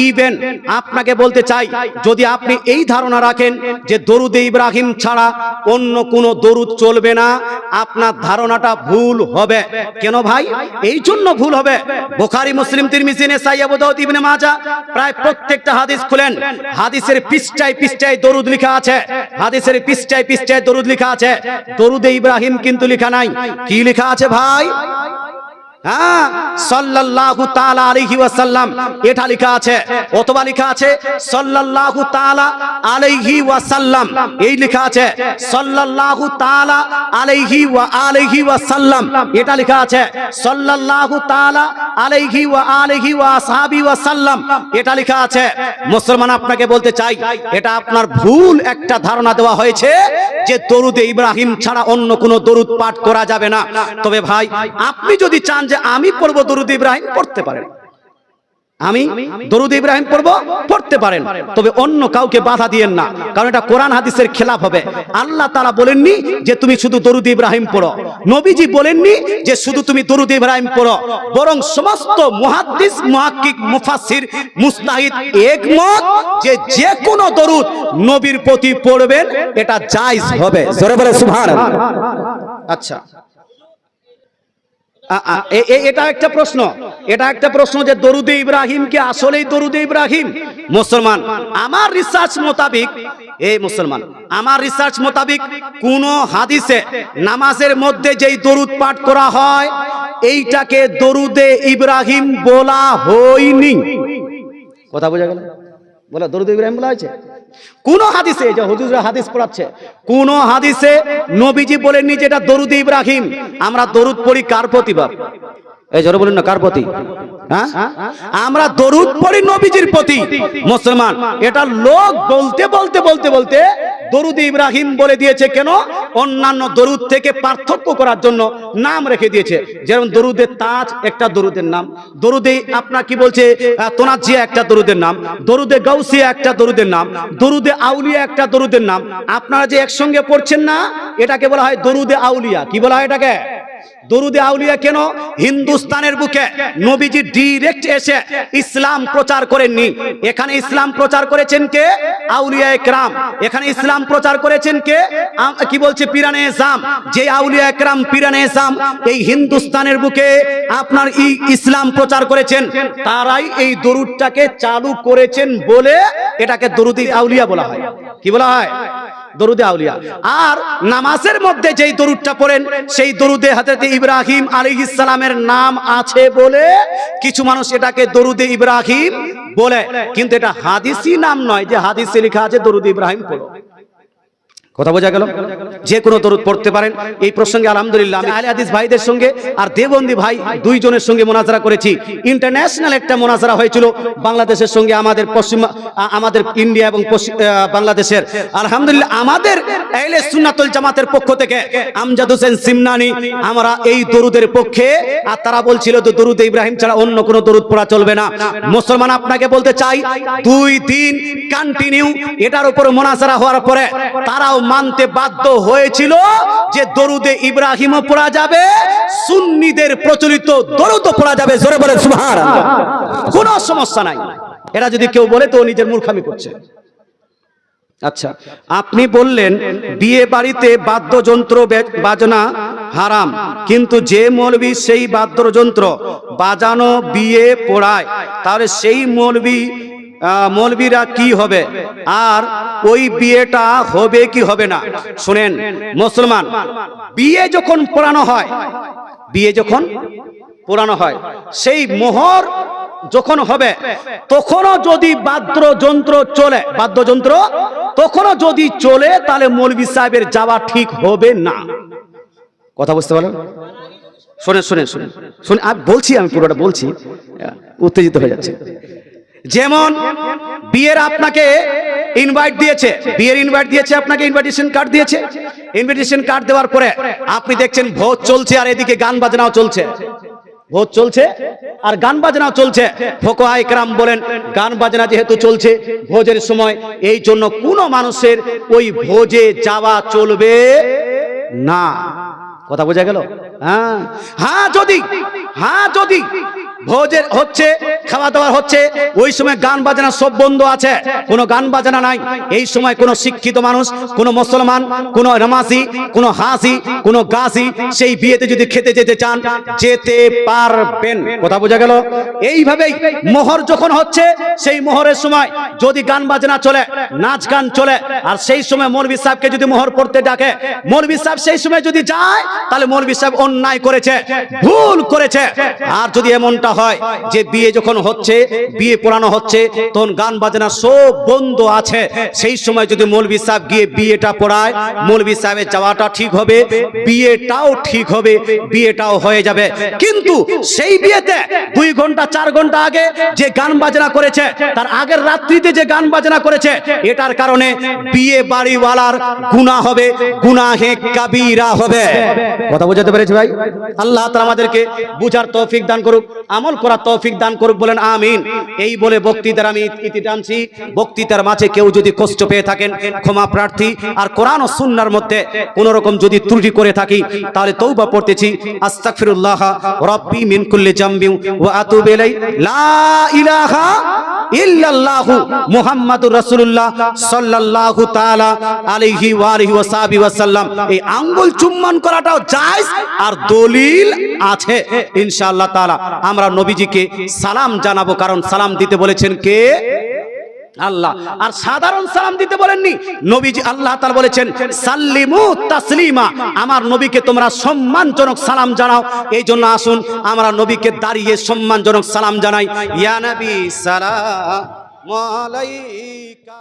ইভেন আপনাকে বলতে চাই, যদি আপনি এই ধারণা রাখেন যে দরুদে ইব্রাহিম ছাড়া অন্য কোন দরুদ চলবে না, আপনার ধারণাটা ভুল হবে। কেন ভাই? এই জন্য ভুল হবে, বুখারী, মুসলিম, তিরমিজি, নাসাঈ, আবু দাউদ, ইবনে মাজাহ প্রায় প্রত্যেকটা হাদিস খুলেন, হাদিসের পৃষ্ঠায় পৃষ্ঠায় দরুদ লেখা আছে, হাদিসের পৃষ্ঠায় পৃষ্ঠায় দরুদ লেখা আছে, দরুদে ইব্রাহিম কিন্তু লেখা নাই। কি লেখা আছে ভাই? হ্যাঁ, সাল্লাল্লাহু তাআলা আলাইহি ওয়াসাল্লাম এটা লেখা আছে, অথবা লেখা আছে সাল্লাল্লাহু তাআলা আলাইহি ওয়াসাল্লাম, এই লেখা আছে সাল্লাল্লাহু তাআলা আলাইহি ওয়া আলিহি ওয়াসাল্লাম, এটা লেখা আছে সাল্লাল্লাহু তাআলা আলাইহি ওয়া আলিহি ওয়া আসহাবি ওয়াসাল্লাম, এটা লেখা আছে। মুসলমান আপনাকে বলতে চাই, এটা আপনার ভুল একটা ধারণা দেওয়া হয়েছে যে দরুদে ইব্রাহিম ছাড়া অন্য কোন দরুদ পাঠ করা যাবে না। তবে ভাই আপনি যদি চান যে আমি পড়বো দরুদ ইব্রাহিম, পড়তে পারেন, আমি দরুদ ইব্রাহিম পড়বো, পড়তে পারেন, তবে অন্য কাউকে বাধা দিয়েন না, কারণ এটা কোরআন হাদিসের খেলাফ হবে। আল্লাহ তাআলা বলেননি যে তুমি শুধু দরুদ ইব্রাহিম পড়ো, নবীজি বলেননি যে শুধু তুমি দরুদ ইব্রাহিম পড়ো, বরং সমস্ত মুহাদ্দিস, মুহাক্কিক, মুফাসসির, মুজতাহিদ একমত যে যে কোনো দরুদ নবীর প্রতি পড়বেন এটা জায়েজ হবে। জোরে বলে সুবহানাল্লাহ। আচ্ছা, এটা একটা প্রশ্ন, এটা একটা প্রশ্ন যে দরুদে ইব্রাহিম কি আসলেই দরুদে ইব্রাহিম? মুসলমান, আমার রিসার্চ মোতাবেক, এই মুসলমান আমার রিসার্চ মোতাবেক কোন হাদিসে নামাজের মধ্যে যেই দরুদ পাঠ করা হয় এইটাকে দরুদে ইব্রাহিম বলা হয়নি। কথা বোঝা গেল? বলা দরুদ ইব্রাহিম বলা হয়েছে কোন হাদিসে? যে হুজুররা হাদিস পড়াচ্ছে, কোন হাদিসে নবীজি বলেননি যে এটা দরুদ ইব্রাহিম। আমরা দরুদ পড়ি কার প্রতি বাপ? এই জোরে বলুন না, কার প্রতি? হ্যাঁ, আমরা দরুদ পড়ি নবীজির প্রতি। মুসলমান, এটা লোক বলতে বলতে বলতে বলতে দরুদ ইব্রাহিম বলে দিয়েছে। কেন? অন্যান্য দরুদ থেকে পার্থক্য করার জন্য নাম রেখে দিয়েছে। যেমন দরুদে তাজ একটা দরুদের নাম, দরুদে আপনার কি বলছে তোনাজিয়া একটা দরুদের নাম, দরুদে গাউসিয়া একটা দরুদের নাম, দরুদে আউলিয়া একটা দরুদের নাম। আপনারা যে একসঙ্গে পড়ছেন না, এটাকে বলা হয় দরুদে আউলিয়া। কি বলা হয় এটাকে? দরুদে আউলিয়া। কেন? হিন্দুস্তানের বুকে নবীজি ডাইরেক্ট এসে ইসলাম প্রচার করেননি, এখানে ইসলাম প্রচার করেছেন কে? আউলিয়ায়ে কেরাম। এখানে ইসলাম প্রচার করেছেন কে? কি বলছে? পীরানে এজাম। যে আউলিয়ায়ে কেরাম, পীরানে এজাম এই হিন্দুস্তানের বুকে আপনার ইসলাম প্রচার করেছেন, তারাই এই দরুদটাকে চালু করেছেন বলে এটাকে দরুদে আউলিয়া বলা হয়। কি বলা হয়? দরুদে আউলিয়া। আর নামাজের মধ্যে যেই দরুদটা পড়েন সেই দরুদে হযরত ইব্রাহিম আলাইহিস সালামের নাম আছে বলে কিছু মানুষ এটাকে দরুদে ইব্রাহিম বলে, কিন্তু এটা হাদিসি নাম নয় যে হাদিসে লেখা আছে দরুদে ইব্রাহিম পড়ো। কথা বোঝা গেল? যে কোনো দরুদ পড়তে পারেন। এই প্রসঙ্গে আলহামদুলিল্লাহ আমি আহলে হাদিস ভাইদের সঙ্গে আর দেওবন্দি ভাই দুইজনের সঙ্গে মোনাজারা করেছি। ইন্টারন্যাশনাল একটা মোনাজারা হয়েছিল বাংলাদেশের সঙ্গে, আমাদের ইন্ডিয়া এবং বাংলাদেশের। আলহামদুলিল্লাহ আমাদের আহলে সুন্নাতুল জামাতের পক্ষ থেকে আমজাদ হোসেন সিমনানি আমরা এই দরুদের পক্ষে, আর তারা বলছিল যে দরুদ ইব্রাহিম ছাড়া অন্য কোনো দরুদ পড়া চলবে না। মুসলমান আপনাকে বলতে চাই 2 দিন কন্টিনিউ এটার উপর মোনাজারা হওয়ার পরে তারাও মানতে বাধ্য হয়েছিল যে দরুদে ইব্রাহিমও পড়া যাবে, সুন্নিদের প্রচলিত দরুদও পড়া যাবে। জোরে বলে সুবহানাল্লাহ। কোনো সমস্যা নাই। এরা যদি কেউ বলে তো নিজের মূর্খামি করছে। আচ্ছা, আপনি বললেন বিয়ে বাড়িতে বাদ্যযন্ত্র বাজনা হারাম, কিন্তু যে মৌলবি সেই বাদ্যযন্ত্র বাজানো বিয়ে পড়ায়, তাহলে সেই মৌলবীরা কি হবে, আর ওই বিয়েটা হবে কি হবে না? শুনেন মুসলমান, বিয়ে যখন পড়ানো হয়, সেই মোহর যখন হবে তখনও যদি বাদ্যযন্ত্র তখনও যদি চলে, তাহলে মৌলবী সাহেবের যাওয়া ঠিক হবে না। কথা বুঝতে পারলেন? শুনেন আমি বলছি, আমি পুরোটা বলছি, উত্তেজিত হয়ে যাচ্ছে। যেমন বিয়ের আপনাকে ইনভাইট দিয়েছে, আপনাকে ইনভাইটেশন কার্ড দিয়েছে। ইনভিটেশন কার্ড দেওয়ার পরে আপনি দেখছেন ভোজ চলছে আর এদিকে গান বাজনাও চলছে। ভোজ চলছে আর গান বাজনাও চলছে। ফুকাহা ইকরাম বলেন গান বাজনা যেহেতু চলছে ভোজের সময়, এই জন্য কোনো মানুষের ওই ভোজে যাওয়া চলবে না। কথা বোঝা গেল? হ্যাঁ যদি ভোজের হচ্ছে, খাওয়া দাওয়া হচ্ছে, ওই সময় গান বাজনা সব বন্ধ আছে, কোনো গান বাজনা নাই, এই সময় কোনো শিক্ষিত মানুষ, কোনো মুসলমান, কোনো নামাজি, কোনো হাসি, কোনো গাছি সেই বিয়েতে যদি খেতে যেতে চান যেতে পারবেন। কথা বোঝা গেল? এইভাবেই মোহর যখন হচ্ছে সেই মোহরের সময় যদি গান বাজনা চলে, নাচ গান চলে, আর সেই সময় মৌলভী সাহেবকে যদি মোহর পড়তে ডাকে, মৌলভী সাহেব সেই সময় যদি যায়, তাহলে মৌলভী সাহেব অন্যায় করেছে, ভুল করেছে। আর যদি এমনটা হয় যে বিয়ে যখন হচ্ছে, বিয়ে পড়ানো হচ্ছে, তখন গান বাজনা সব বন্ধ আছে, সেই সময় যদি মৌলভী সাহেব গিয়ে বিয়েটা পড়ায়, মৌলভী সাহেবের যাওয়াটা ঠিক হবে, বিয়েটাও ঠিক হবে, বিয়েটাও হয়ে যাবে। কিন্তু সেই বিয়েতে 2 ঘন্টা 4 ঘন্টা আগে যে গান বাজনা করেছে, তার আগের রাত্রিতে যে গান বাজনা করেছে, এটার কারণে বিয়ে বাড়িওয়ালার গুনাহ হবে, গুনাহে কাবীরা হবে। কথা বোঝাতে পেরেছি ভাই? আল্লাহ তাআলা আমাদেরকে বুঝার তৌফিক দান করুক, আমল করার তৌফিক দান করুক, বলেন আমিন। এই বলে বক্তৃতার আমি ইতি টানছি। বক্তৃতার মাঝে কেউ যদি কষ্ট পেয়ে থাকেন ক্ষমা প্রার্থী, আর কোরআন ও সুন্নাহর মধ্যে কোন রকম যদি ত্রুটি করে থাকি তাহলে তওবা পড়তেছি। আস্তাগফিরুল্লাহ রাব্বি মিন কুল্লি জামবি ওয়া আতুবু ইলাই, লা ইলাহা ইল্লাল্লাহু মুহাম্মাদুর রাসূলুল্লাহ সাল্লাল্লাহু তাআলা আলাইহি ওয়া আলিহি ওয়া সাহবিহি ওয়া সাল্লাম। এই আঙ্গুল চুম্বন করাটাও জায়েজ আর দলিল আছে ইনশাআল্লাহ তাআলা। আমরা নবীজিকে সালাম জানাবো, কারণ সালাম দিতে বলেছেন কে? আল্লাহ। আর সাধারণ সালাম দিতে বলেননি নবীজি, আল্লাহ তাআলা বলেছেন সাল্লিমু তাসলিমা, আমার নবীকে তোমরা সম্মানজনক সালাম জানাও। এই জন্য আসুন আমরা নবীকে দাঁড়িয়ে সম্মানজনক সালাম জানাই। ইয়া নবী সালাম আলাইকা।